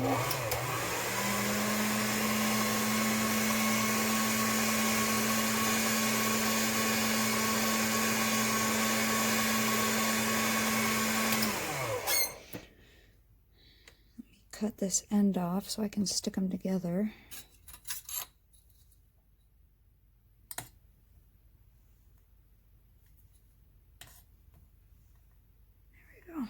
[SPEAKER 1] Cut this end off so I can stick them together. There we go.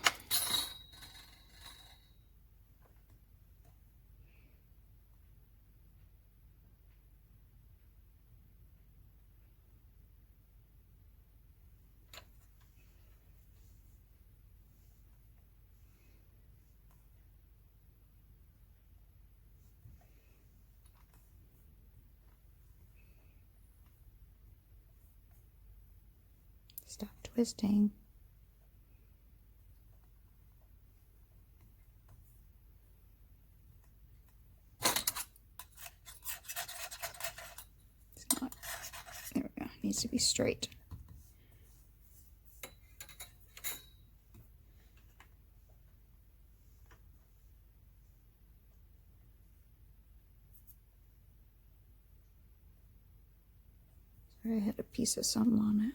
[SPEAKER 1] Stop twisting. It's not, there we go, needs to be straight. Sorry, I had a piece of something on it.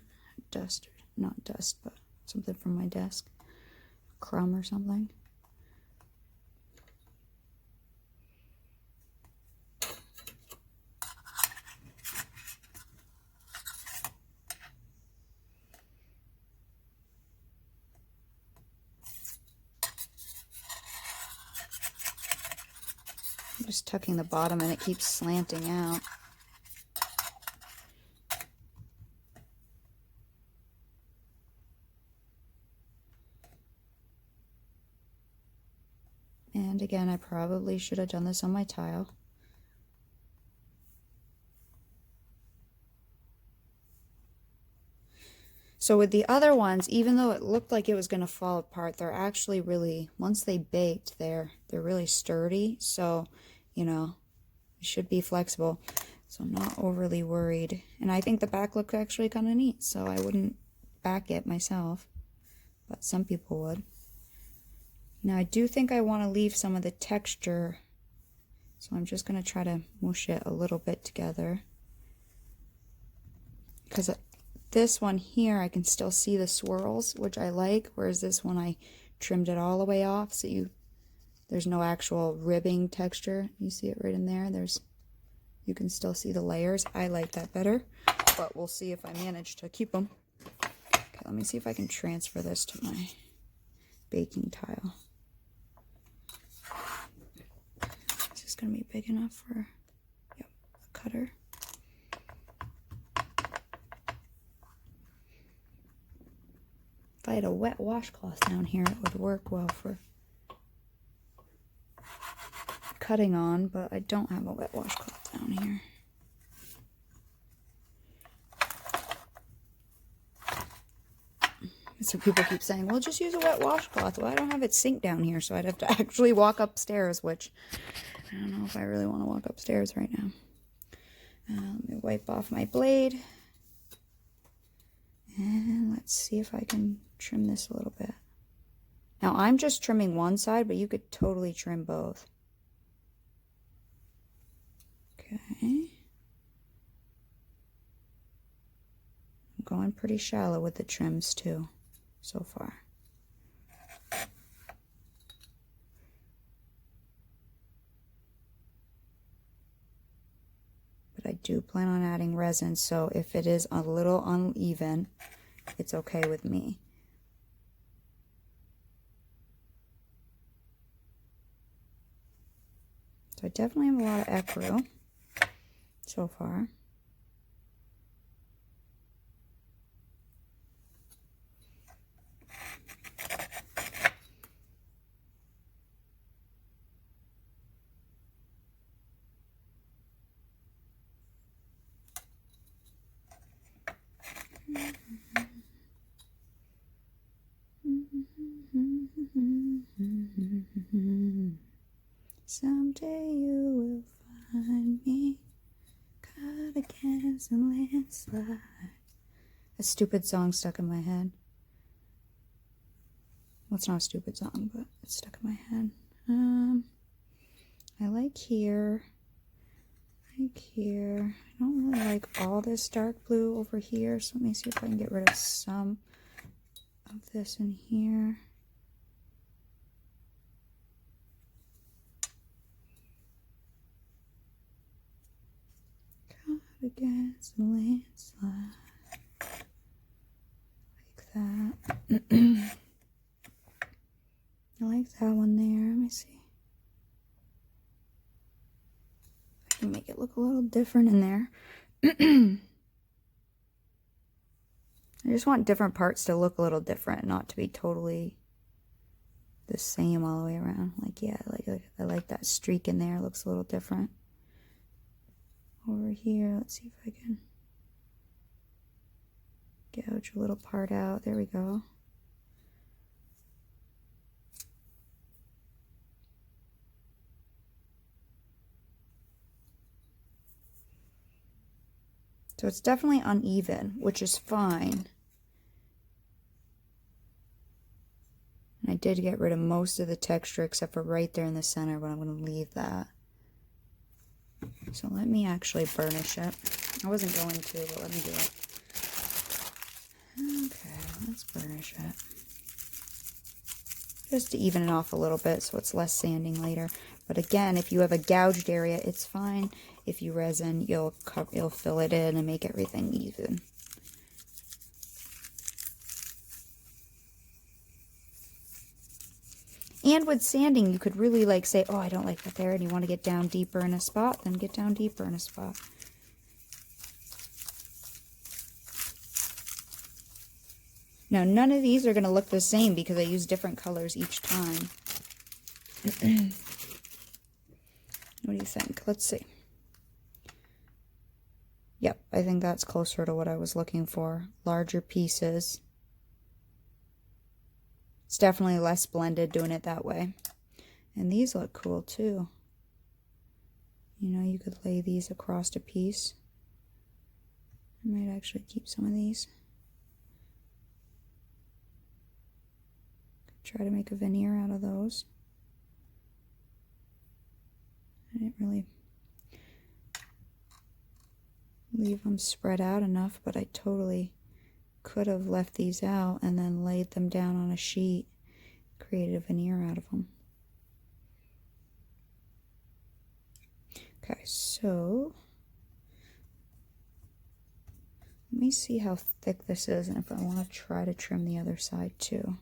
[SPEAKER 1] Dust, not dust, but something from my desk, a crumb or something. I'm just tucking the bottom and it keeps slanting out. And again, I probably should have done this on my tile. So with the other ones, even though it looked like it was going to fall apart, they're actually really, once they baked, they're really sturdy. So, you know, it should be flexible. So I'm not overly worried. And I think the back looks actually kind of neat, so I wouldn't back it myself, but some people would. Now I do think I want to leave some of the texture, so I'm just going to try to mush it a little bit together, because this one here, I can still see the swirls, which I like, whereas this one I trimmed it all the way off, so there's no actual ribbing texture. You see it right in there. You can still see the layers. I like that better, but we'll see if I manage to keep them. Okay, let me see if I can transfer this to my baking tile. Is this going to be big enough for, yep, a cutter? If I had a wet washcloth down here, it would work well for cutting on, but I don't have a wet washcloth down here. So people keep saying, well, just use a wet washcloth. Well, I don't have it sink down here, so I'd have to actually walk upstairs, which I don't know if I really want to walk upstairs right now. Let me wipe off my blade. And let's see if I can trim this a little bit. Now, I'm just trimming one side, but you could totally trim both. Okay. I'm going pretty shallow with the trims too, so far. But I do plan on adding resin, so if it is a little uneven, it's okay with me. So I definitely have a lot of ecru so far. Someday you will find me caught against a landslide. A stupid song stuck in my head. Well, it's not a stupid song, but it's stuck in my head. I like here. I don't really like all this dark blue over here, so let me see if I can get rid of some of this in here. Caught against a landslide. Like that. I like that one there. Let me see. I can make it look a little different in there. I just want different parts to look a little different, not to be totally the same all the way around. Like, yeah, I like that streak in there. It looks a little different. Over here, let's see if I can gouge a little part out. There we go. So it's definitely uneven, which is fine. And I did get rid of most of the texture except for right there in the center, but I'm going to leave that. So let me actually burnish it. I wasn't going to, but let me do it. Okay, let's burnish it. Just to even it off a little bit so it's less sanding later. But again, if you have a gouged area, it's fine. If you resin, you'll fill it in and make everything even. And with sanding, you could really like say, oh, I don't like that there, and you want to get down deeper in a spot, then get down deeper in a spot. Now, none of these are going to look the same because I use different colors each time. What do you think? Let's see. Yep, I think that's closer to what I was looking for. Larger pieces. It's definitely less blended doing it that way. And these look cool too. You know, you could lay these across a piece. I might actually keep some of these. Try to make a veneer out of those. I didn't really leave them spread out enough, but I totally could have left these out and then laid them down on a sheet, created a veneer out of them. Okay, so let me see how thick this is and if I want to try to trim the other side too.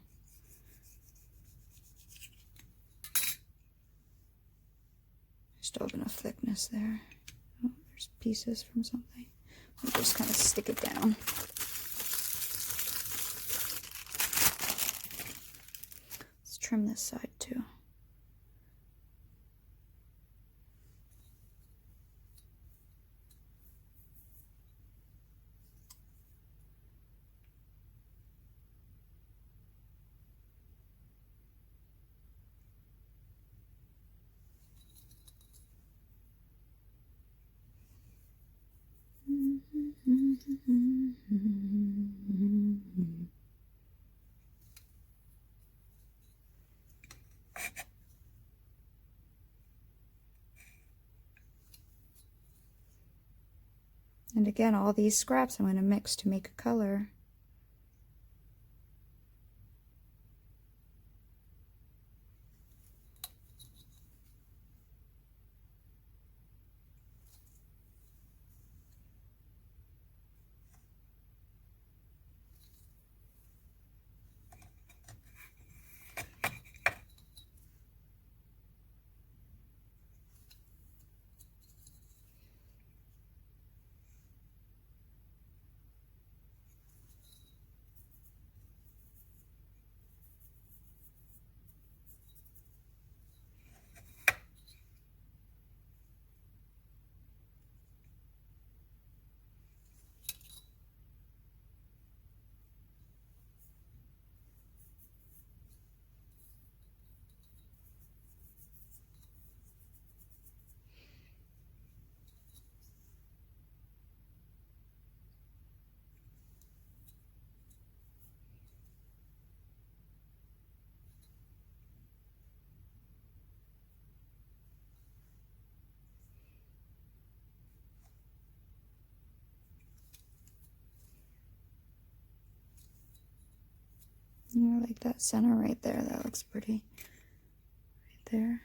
[SPEAKER 1] Still have enough thickness there. Oh, there's pieces from something. I'll just kind of stick it down. Let's trim this side too. And again, all these scraps I'm going to mix to make a color. I like that center right there. That looks pretty. Right there.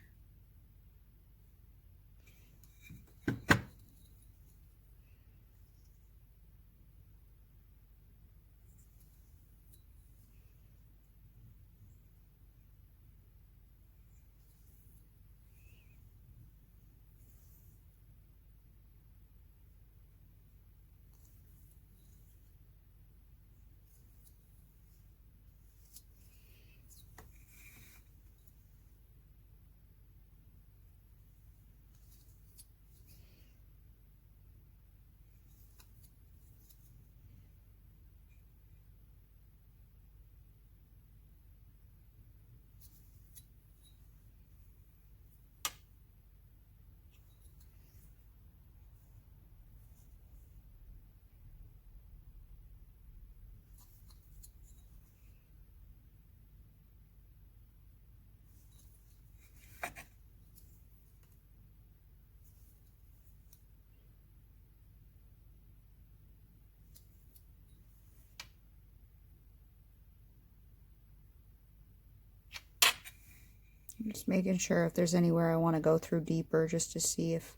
[SPEAKER 1] I'm just making sure if there's anywhere I want to go through deeper just to see if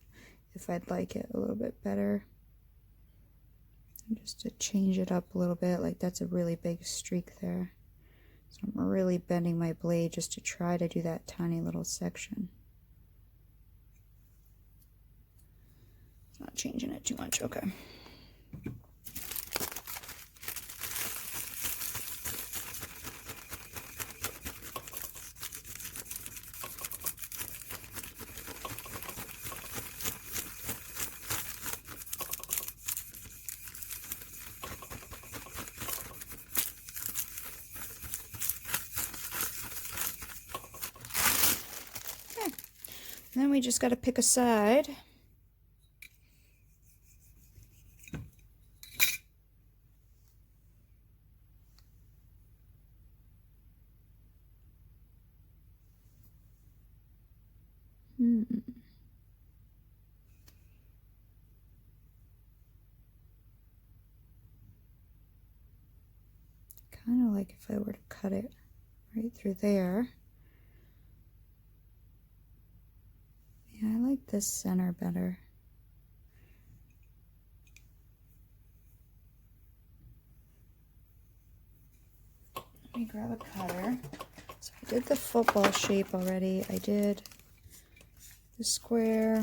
[SPEAKER 1] I'd like it a little bit better. And just to change it up a little bit, like that's a really big streak there. So I'm really bending my blade just to try to do that tiny little section. It's not changing it too much, okay. Then we just got to pick a side. like if I were to cut it right through there. Yeah, I like this center better. Let me grab a cutter. So I did the football shape already. I did the square.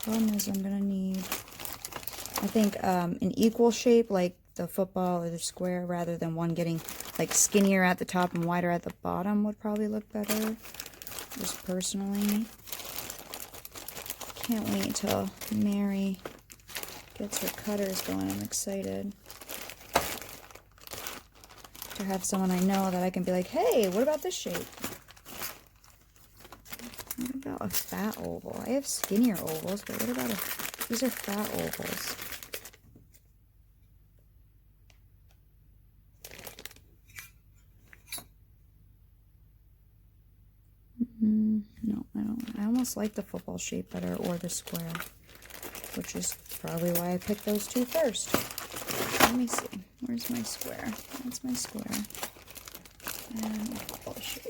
[SPEAKER 1] Problem is I'm gonna need, I think, an equal shape like the football or the square, rather than one getting like skinnier at the top and wider at the bottom would probably look better, just personally. Can't wait until Mary gets her cutters going. I'm excited to have someone I know that I can be like, hey, what about this shape? What about a fat oval? I have skinnier ovals, but what about these are fat ovals. No, I don't. I almost like the football shape better, or the square, which is probably why I picked those two first. Let me see. Where's my square? That's my square. And my football shape.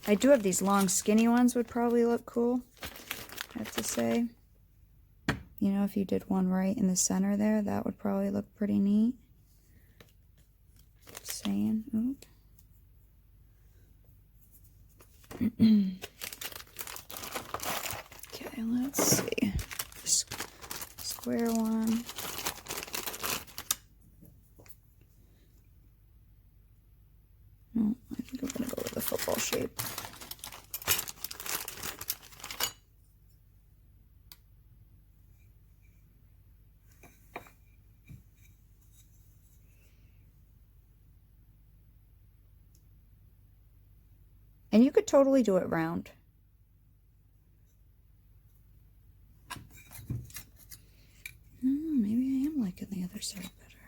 [SPEAKER 1] I do have these long skinny ones, would probably look cool, I have to say. You know, if you did one right in the center there, that would probably look pretty neat. Just saying. Ooh. Okay, let's see. Square one. No, I think I'm gonna go with the football shape. And you could totally do it round. Maybe I am liking the other side better.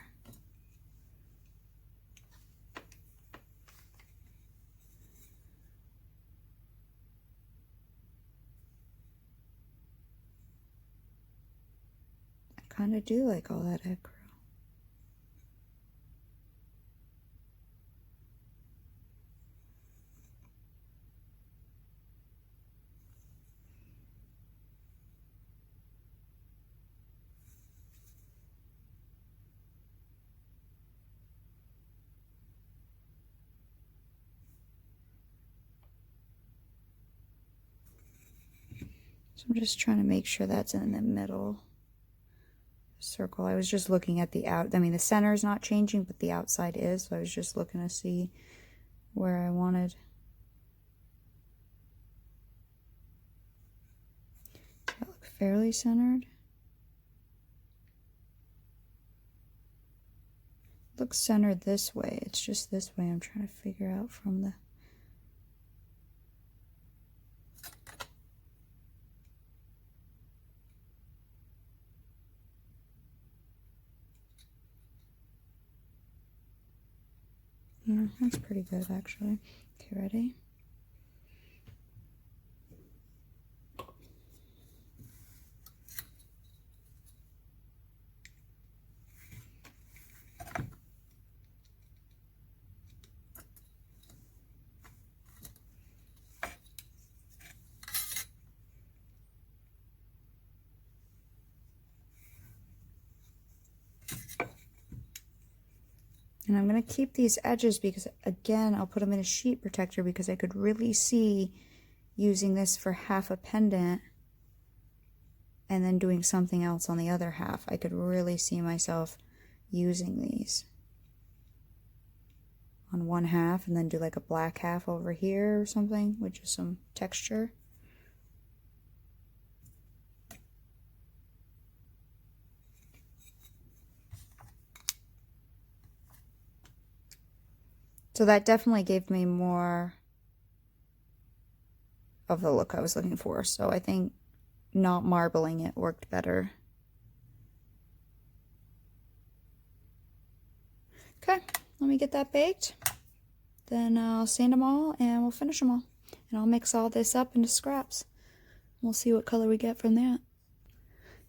[SPEAKER 1] I kind of do like all that acro. So I'm just trying to make sure that's in the middle circle. I was just looking at the the center is not changing, but the outside is. So I was just looking to see where I wanted. Does that look fairly centered? It looks centered this way. It's just this way I'm trying to figure out from the... Yeah, that's pretty good actually. Okay, ready? And I'm going to keep these edges because, again, I'll put them in a sheet protector because I could really see using this for half a pendant and then doing something else on the other half. I could really see myself using these on one half and then do like a black half over here or something with just some texture. So that definitely gave me more of the look I was looking for. So I think not marbling it worked better. Okay, let me get that baked. Then I'll sand them all and we'll finish them all. And I'll mix all this up into scraps. We'll see what color we get from that.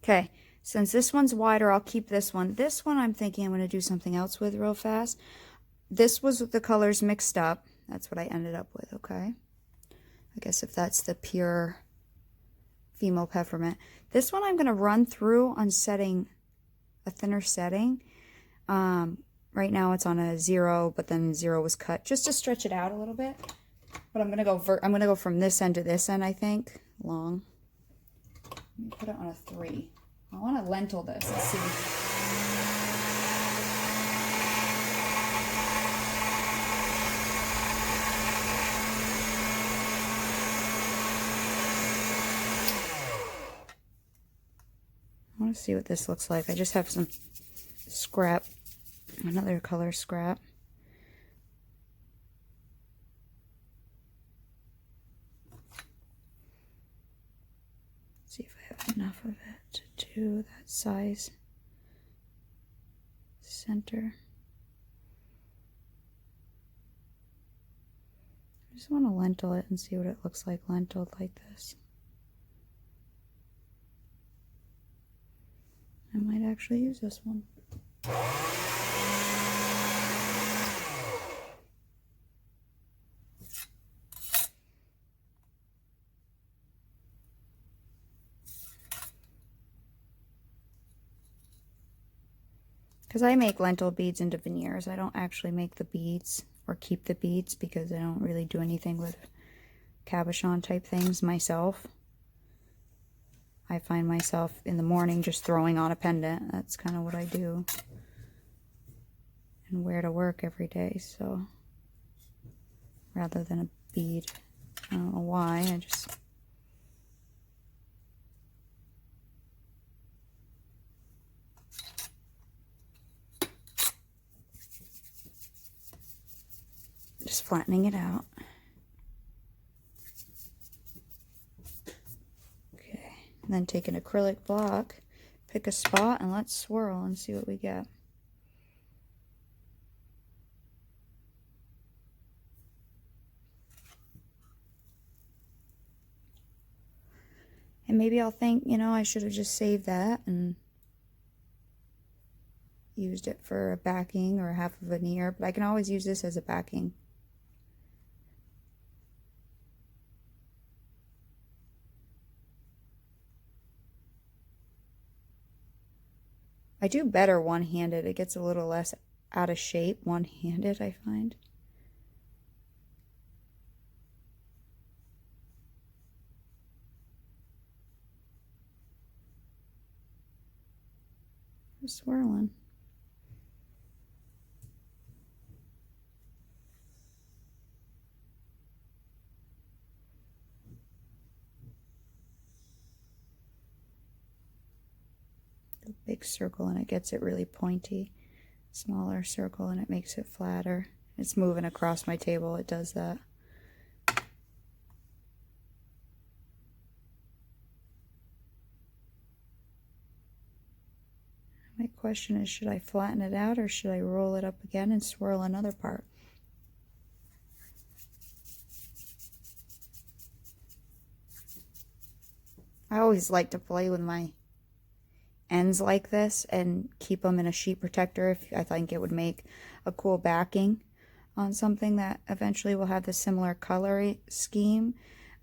[SPEAKER 1] Okay, since this one's wider, I'll keep this one. This one I'm thinking I'm going to do something else with real fast. This was the colors mixed up. That's what I ended up with, okay? I guess if that's the pure female peppermint. This one I'm going to run through on setting a thinner setting. Right now it's on a 0, but then 0 was cut just to stretch it out a little bit. But I'm going to go from this end to this end, I think, long. Let me put it on a 3. I want to lentil this. Let's see. I want to see what this looks like. I just have some scrap, another color scrap. See if I have enough of it to do that size center. I just want to lentil it and see what it looks like lentiled like this. I might actually use this one. Because I make lentil beads into veneers. I don't actually make the beads or keep the beads because I don't really do anything with cabochon type things myself. I find myself in the morning just throwing on a pendant. That's kind of what I do. And wear to work every day, so rather than a bead. I don't know why, I just flattening it out. Okay, and then take an acrylic block, pick a spot, and let's swirl and see what we get. And maybe I'll think, you know, I should have just saved that and used it for a backing or half a veneer, but I can always use this as a backing. I do better one-handed. It gets a little less out of shape one-handed, I find. Just swirling. A big circle and it gets it really pointy. Smaller circle and it makes it flatter. It's moving across my table, it does that. My question is, should I flatten it out or should I roll it up again and swirl another part? I always like to play with my ends like this and keep them in a sheet protector if I think it would make a cool backing on something that eventually will have the similar color scheme,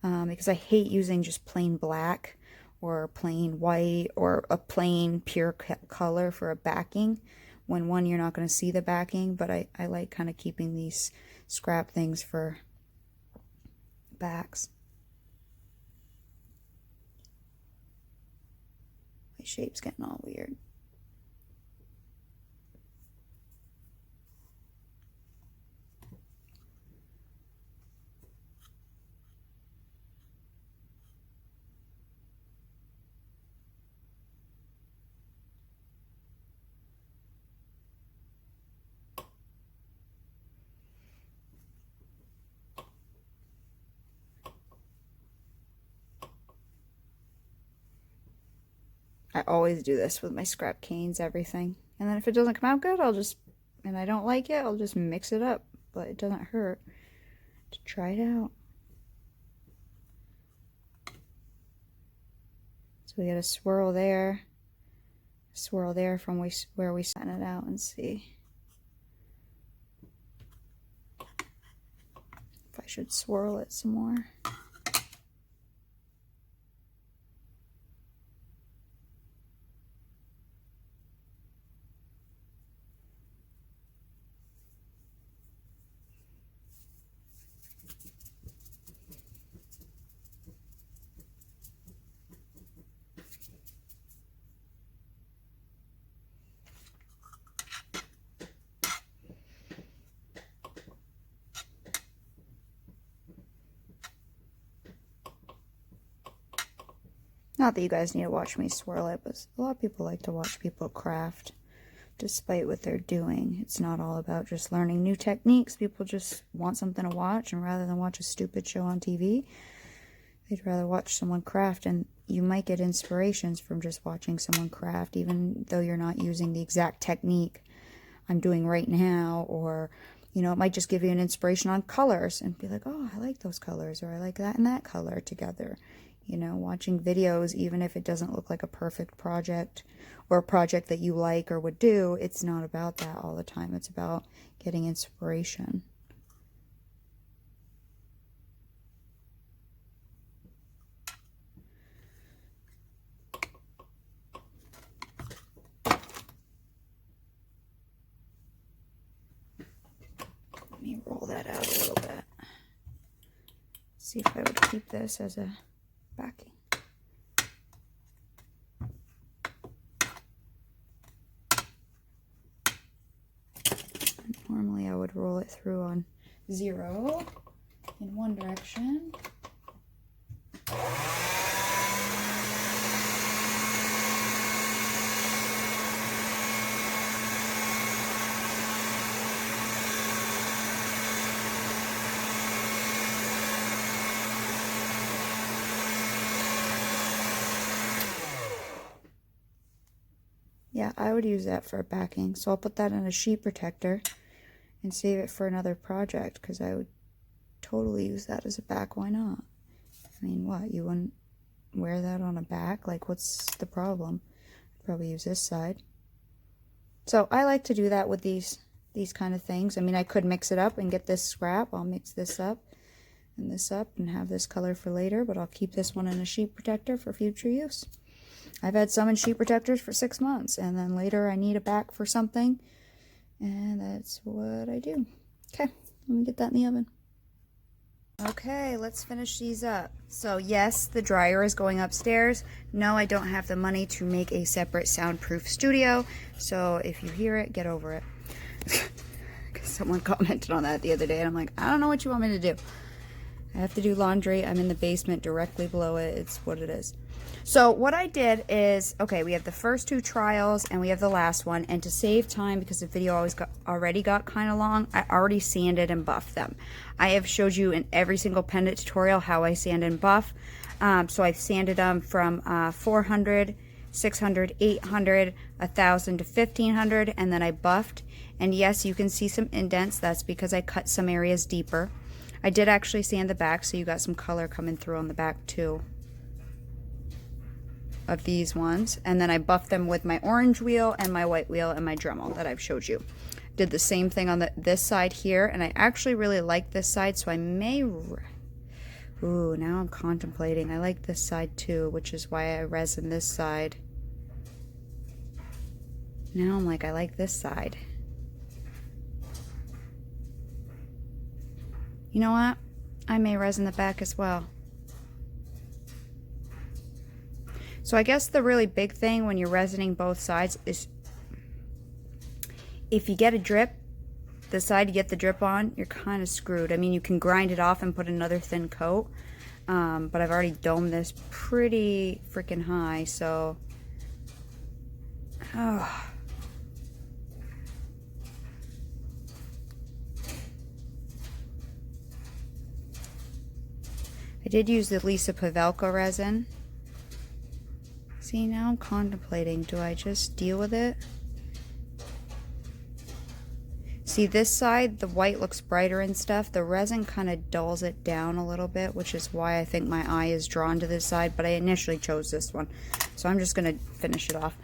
[SPEAKER 1] because I hate using just plain black or plain white or a plain pure color for a backing when one, you're not going to see the backing, but I like kind of keeping these scrap things for backs. My shape's getting all weird. I always do this with my scrap canes, everything. And then if it doesn't come out good, and I don't like it, I'll just mix it up. But it doesn't hurt to try it out. So So we got a swirl there from where we sent it out, and see if I should swirl it some more. Not that you guys need to watch me swirl it, but a lot of people like to watch people craft despite what they're doing. It's not all about just learning new techniques. People just want something to watch, and rather than watch a stupid show on TV, they'd rather watch someone craft. And you might get inspirations from just watching someone craft, even though you're not using the exact technique I'm doing right now. Or, you know, it might just give you an inspiration on colors and be like, oh, I like those colors, or I like that and that color together. You know, watching videos, even if it doesn't look like a perfect project or a project that you like or would do, it's not about that all the time. It's about getting inspiration. Let me roll that out a little bit. See if I would keep this as a backing. Normally I would roll it through on 0 in one direction. Yeah, I would use that for backing. So I'll put that in a sheet protector and save it for another project, because I would totally use that as a back. Why not? I mean, what? You wouldn't wear that on a back? Like, what's the problem? I'd probably use this side. So I like to do that with these kind of things. I mean, I could mix it up and get this scrap. I'll mix this up and have this color for later, but I'll keep this one in a sheet protector for future use. I've had some in sheet protectors for 6 months, and then later I need a back for something, and that's what I do. Okay, let me get that in the oven. Okay, let's finish these up. So yes, the dryer is going upstairs. No, I don't have the money to make a separate soundproof studio, so if you hear it, get over it. Someone commented on that the other day, and I'm like, I don't know what you want me to do. I have to do laundry. I'm in the basement directly below it. It's what it is. So what I did is, okay, we have the first 2 trials and we have the last one, and to save time, because the video already got kind of long, I already sanded and buffed them. I have showed you in every single pendant tutorial how I sand and buff. So I've sanded them from 400, 600, 800, 1000 to 1500, and then I buffed. And yes, you can see some indents. That's because I cut some areas deeper. I did actually sand the back, so you got some color coming through on the back too of these ones. And then I buffed them with my orange wheel and my white wheel and my Dremel that I've showed you. Did the same thing on this side here, and I actually really like this side, so I may... Ooh, now I'm contemplating. I like this side too, which is why I resin this side. Now I'm like, I like this side. You know what? I may resin the back as well. So I guess the really big thing when you're resining both sides is if you get a drip, the side you get the drip on, you're kind of screwed. I mean, you can grind it off and put another thin coat, but I've already domed this pretty freaking high, so... Oh. I did use the Lisa Pavelka resin. See, now I'm contemplating, do I just deal with it? See this side, the white looks brighter and stuff. The resin kind of dulls it down a little bit, which is why I think my eye is drawn to this side, but I initially chose this one. So I'm just gonna finish it off.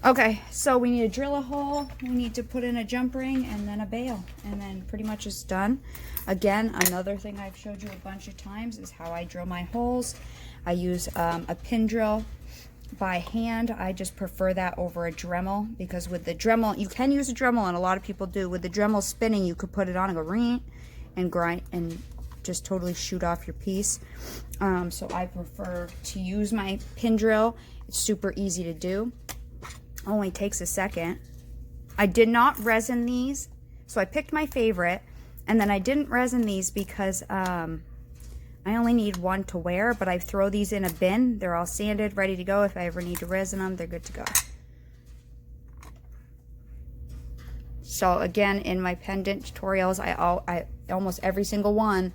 [SPEAKER 1] Okay, so we need to drill a hole, we need to put in a jump ring, and then a bail, and then pretty much it's done. Again, another thing I've showed you a bunch of times is how I drill my holes. I use a pin drill by hand. I just prefer that over a Dremel, because with the Dremel, you can use a Dremel, and a lot of people do. With the Dremel spinning, you could put it on and go ring and grind and just totally shoot off your piece. So I prefer to use my pin drill. It's super easy to do. Only takes a second. I did not resin these, so I picked my favorite, and then I didn't resin these because I only need one to wear, but I throw these in a bin. They're all sanded, ready to go. If I ever need to resin them, they're good to go. So again, in my pendant tutorials, I almost every single one,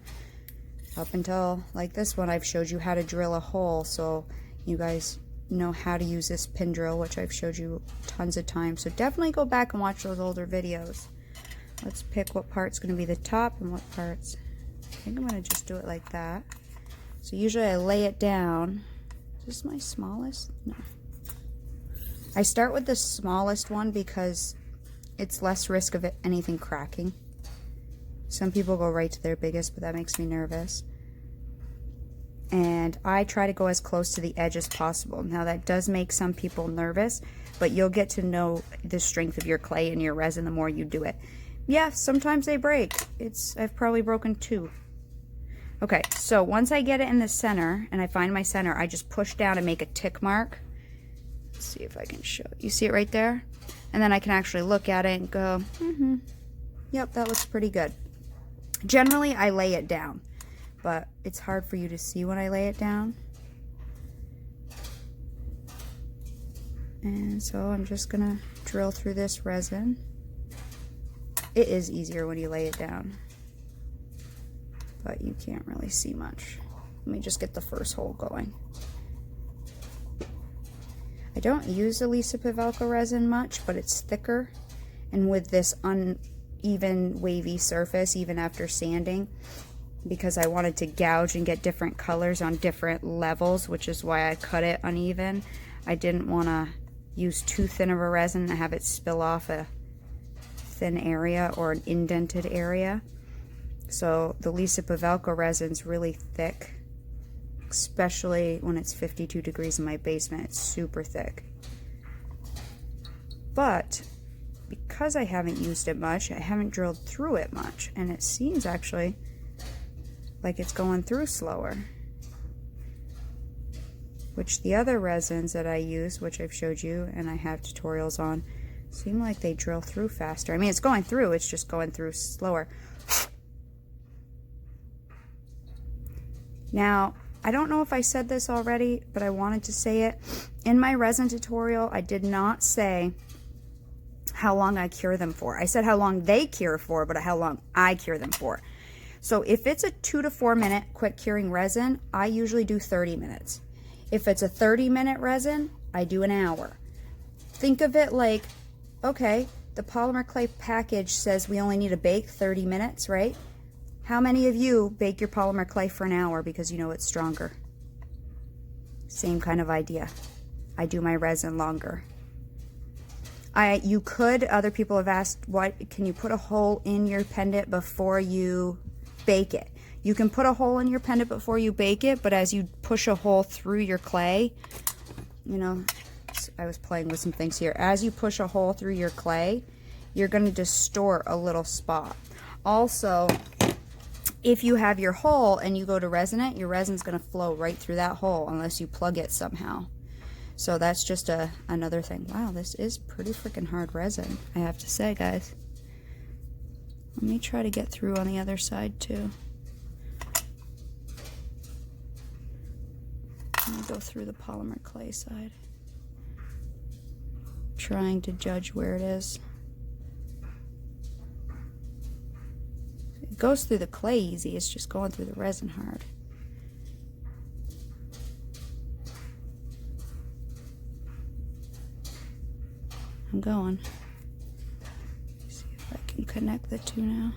[SPEAKER 1] up until like this one, I've showed you how to drill a hole, so you guys know how to use this pin drill, which I've showed you tons of times. So definitely go back and watch those older videos. Let's pick what part's going to be the top and what parts. I think I'm going to just do it like that. So usually I lay it down. Is this my smallest? No. I start with the smallest one because it's less risk of anything cracking. Some people go right to their biggest, but that makes me nervous. And I try to go as close to the edge as possible. Now that does make some people nervous, but you'll get to know the strength of your clay and your resin the more you do it. Yeah, sometimes they break. I've probably broken 2. Okay, so once I get it in the center and I find my center, I just push down and make a tick mark. Let's see if I can show. You see it right there? And then I can actually look at it and go, yep, that looks pretty good. Generally, I lay it down, but it's hard for you to see when I lay it down. And so I'm just gonna drill through this resin. It is easier when you lay it down, but you can't really see much. Let me just get the first hole going. I don't use the Lisa Pavelka resin much, but it's thicker, and with this uneven wavy surface, even after sanding, because I wanted to gouge and get different colors on different levels, which is why I cut it uneven. I didn't want to use too thin of a resin and have it spill off a thin area or an indented area. So the Lisa Pavelka resin's really thick, especially when it's 52 degrees in my basement. It's super thick. But because I haven't used it much, I haven't drilled through it much, and it seems actually like it's going through slower. Which the other resins that I use, which I've showed you and I have tutorials on, seem like they drill through faster. I mean, it's going through, it's just going through slower. Now, I don't know if I said this already, but I wanted to say it. In my resin tutorial, I did not say how long I cure them for. I said how long they cure for, but how long I cure them for. So if it's a 2 to 4 minute quick curing resin, I usually do 30 minutes. If it's a 30-minute resin, I do an hour. Think of it like, okay, the polymer clay package says we only need to bake 30 minutes, right? How many of you bake your polymer clay for an hour because you know it's stronger? Same kind of idea. I do my resin longer. You could, other people have asked, can you put a hole in your pendant before you bake it? You can put a hole in your pendant before you bake it, but as you push a hole through your clay, you know, I was playing with some things here. As you push a hole through your clay, you're going to distort a little spot. Also, if you have your hole and you go to resin it, your resin's going to flow right through that hole unless you plug it somehow. So that's just another thing. Wow, this is pretty freaking hard resin, I have to say, guys. Let me try to get through on the other side too. Let me go through the polymer clay side. Trying to judge where it is. It goes through the clay easy, it's just going through the resin hard. I'm going. See if I can connect the two now.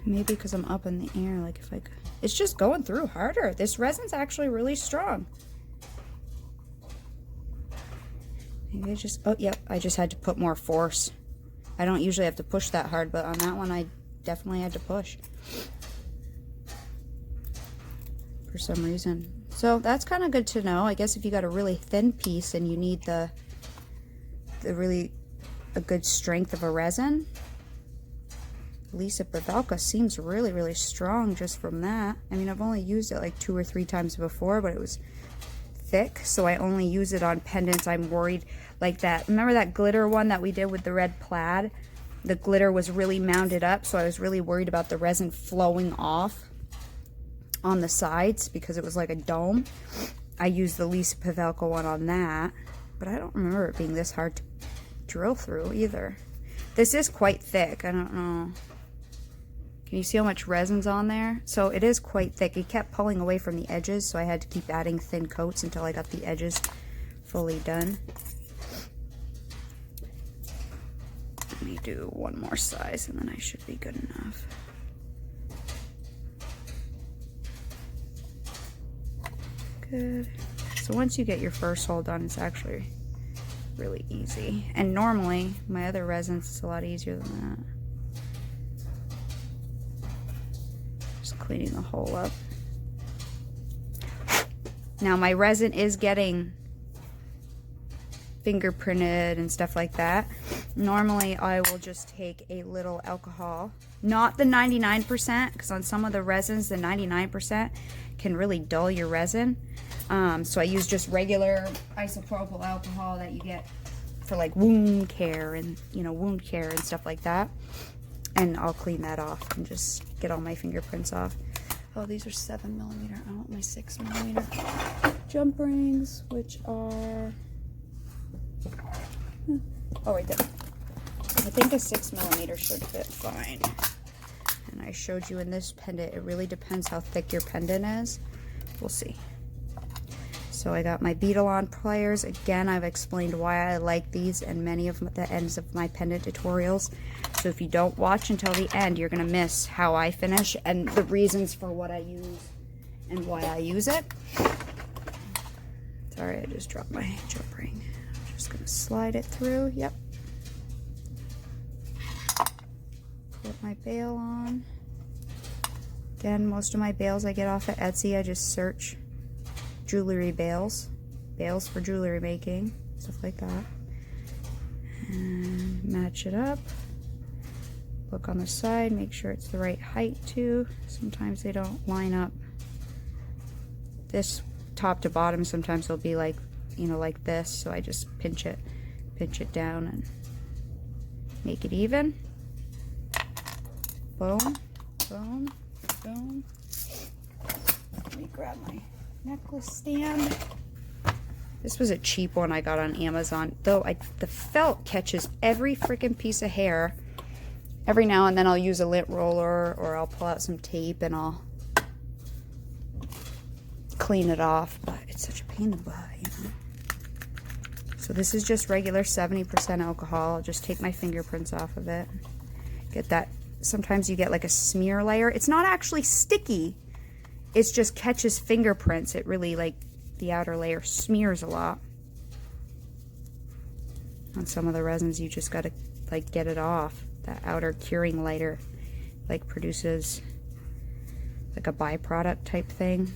[SPEAKER 1] Maybe because I'm up in the air, like if I could. It's just going through harder. This resin's actually really strong. Maybe I just, oh, yep, I just had to put more force. I don't usually have to push that hard, but on that one I definitely had to push. For some reason. So that's kind of good to know. I guess if you got a really thin piece and you need the really a good strength of a resin, Lisa Pavelka seems really, really strong just from that. I mean, I've only used it like 2 or 3 times before, but it was thick, so I only use it on pendants. I'm worried like that. Remember that glitter one that we did with the red plaid? The glitter was really mounded up, so I was really worried about the resin flowing off on the sides because it was like a dome. I used the Lisa Pavelka one on that, but I don't remember it being this hard to drill through either. This is quite thick. I don't know. Can you see how much resin's on there? So it is quite thick. It kept pulling away from the edges, so I had to keep adding thin coats until I got the edges fully done. Let me do one more size and then I should be good enough. Good. So once you get your first hole done, it's actually really easy. And normally, my other resins, it's a lot easier than that. Just cleaning the hole up. Now my resin is getting fingerprinted and stuff like that. Normally I will just take a little alcohol, not the 99%, because on some of the resins the 99% can really dull your resin. So I use just regular isopropyl alcohol that you get for like wound care and, you know, wound care and stuff like that. And I'll clean that off and just get all my fingerprints off. Oh, these are 7mm. I want my 6mm jump rings, which are, oh, right there. I think a 6mm should fit fine. And I showed you in this pendant, it really depends how thick your pendant is. We'll see. So I got my beadle-on pliers. Again, I've explained why I like these in many of the ends of my pendant tutorials. So if you don't watch until the end, you're going to miss how I finish and the reasons for what I use and why I use it. Sorry, I just dropped my jump ring. I'm just going to slide it through. Yep. Put my bail on. Again, most of my bails I get off at Etsy. I just search jewelry bails for jewelry making, stuff like that, and match it up. Look on the side, make sure it's the right height too. Sometimes they don't line up this top to bottom. Sometimes they'll be like, you know, like this, so I just pinch it down and make it even. Boom, boom, boom. Let me grab my necklace stand. This was a cheap one I got on Amazon, though the felt catches every freaking piece of hair. Every now and then I'll use a lint roller or I'll pull out some tape and I'll clean it off, but it's such a pain in the butt, you know. So this is just regular 70% alcohol. I'll just take my fingerprints off of it. Get that. Sometimes you get like a smear layer. It's not actually sticky. It just catches fingerprints. It really, like, the outer layer smears a lot. On some of the resins, you just gotta, like, get it off. That outer curing layer, like, produces, like, a byproduct type thing.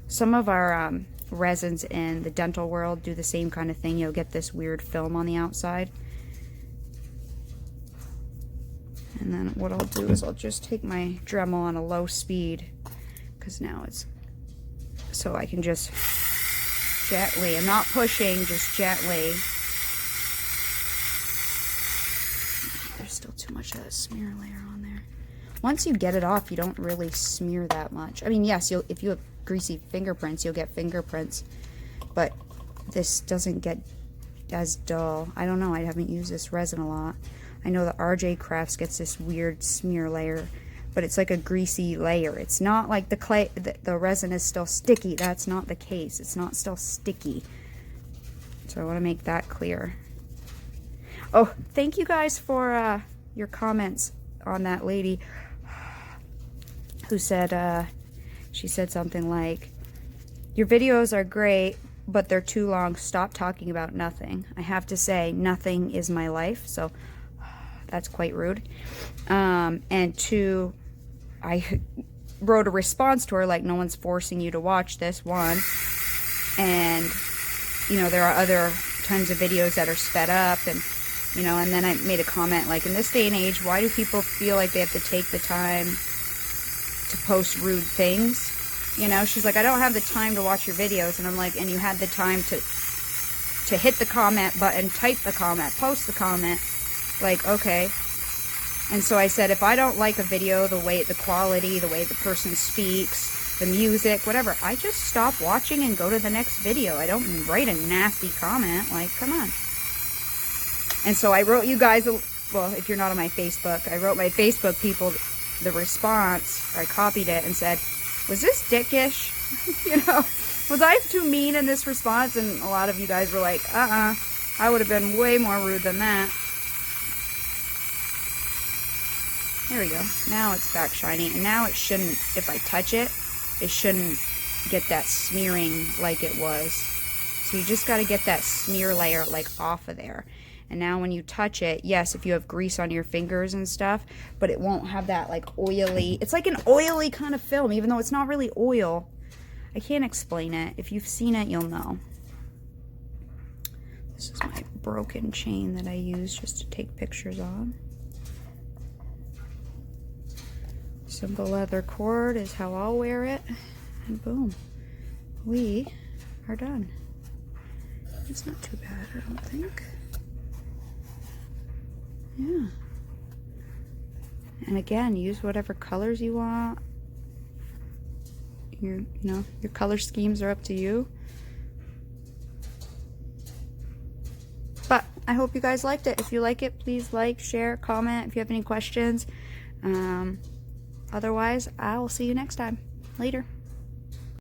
[SPEAKER 1] Some of our resins in the dental world do the same kind of thing. You'll get this weird film on the outside. And then what I'll do is I'll just take my Dremel on a low speed, because now it's, so I can just gently, I'm not pushing, just gently. There's still too much of that smear layer on there. Once you get it off, you don't really smear that much. I mean, yes, if you have greasy fingerprints, you'll get fingerprints, but this doesn't get as dull. I don't know, I haven't used this resin a lot. I know the RJ Crafts gets this weird smear layer, but it's like a greasy layer. It's not like the clay, the resin is still sticky. That's not the case. It's not still sticky. So I want to make that clear. Oh, thank you guys for your comments on that lady who said, she said something like, your videos are great, but they're too long. Stop talking about nothing. I have to say, nothing is my life, so that's quite rude. And two, I wrote a response to her like, no one's forcing you to watch this, one. And, you know, there are other tons of videos that are sped up, and, you know, and then I made a comment like, in this day and age, why do people feel like they have to take the time to post rude things? You know, she's like, I don't have the time to watch your videos. And I'm like, and you had the time to hit the comment button, type the comment, post the comment. Like, okay. And so I said, if I don't like a video, the way, the quality, the way the person speaks, the music, whatever, I just stop watching and go to the next video. I don't write a nasty comment. Like, come on. And so I wrote you guys, well, if you're not on my Facebook, I wrote my Facebook people the response, or I copied it and said, was this dickish? You know, was I too mean in this response? And a lot of you guys were like, I would have been way more rude than that. There we go. Now it's back shiny. And now it shouldn't, if I touch it, it shouldn't get that smearing like it was. So you just got to get that smear layer like off of there. And now when you touch it, yes, if you have grease on your fingers and stuff, but it won't have that like oily, it's like an oily kind of film, even though it's not really oil. I can't explain it. If you've seen it, you'll know. This is my broken chain that I use just to take pictures on. Simple leather cord is how I'll wear it. And boom, we are done. It's not too bad, I don't think. Yeah. And again, use whatever colors you want. You know, your color schemes are up to you. But I hope you guys liked it. If you like it, please like, share, comment if you have any questions. Otherwise, I will see you next time. Later.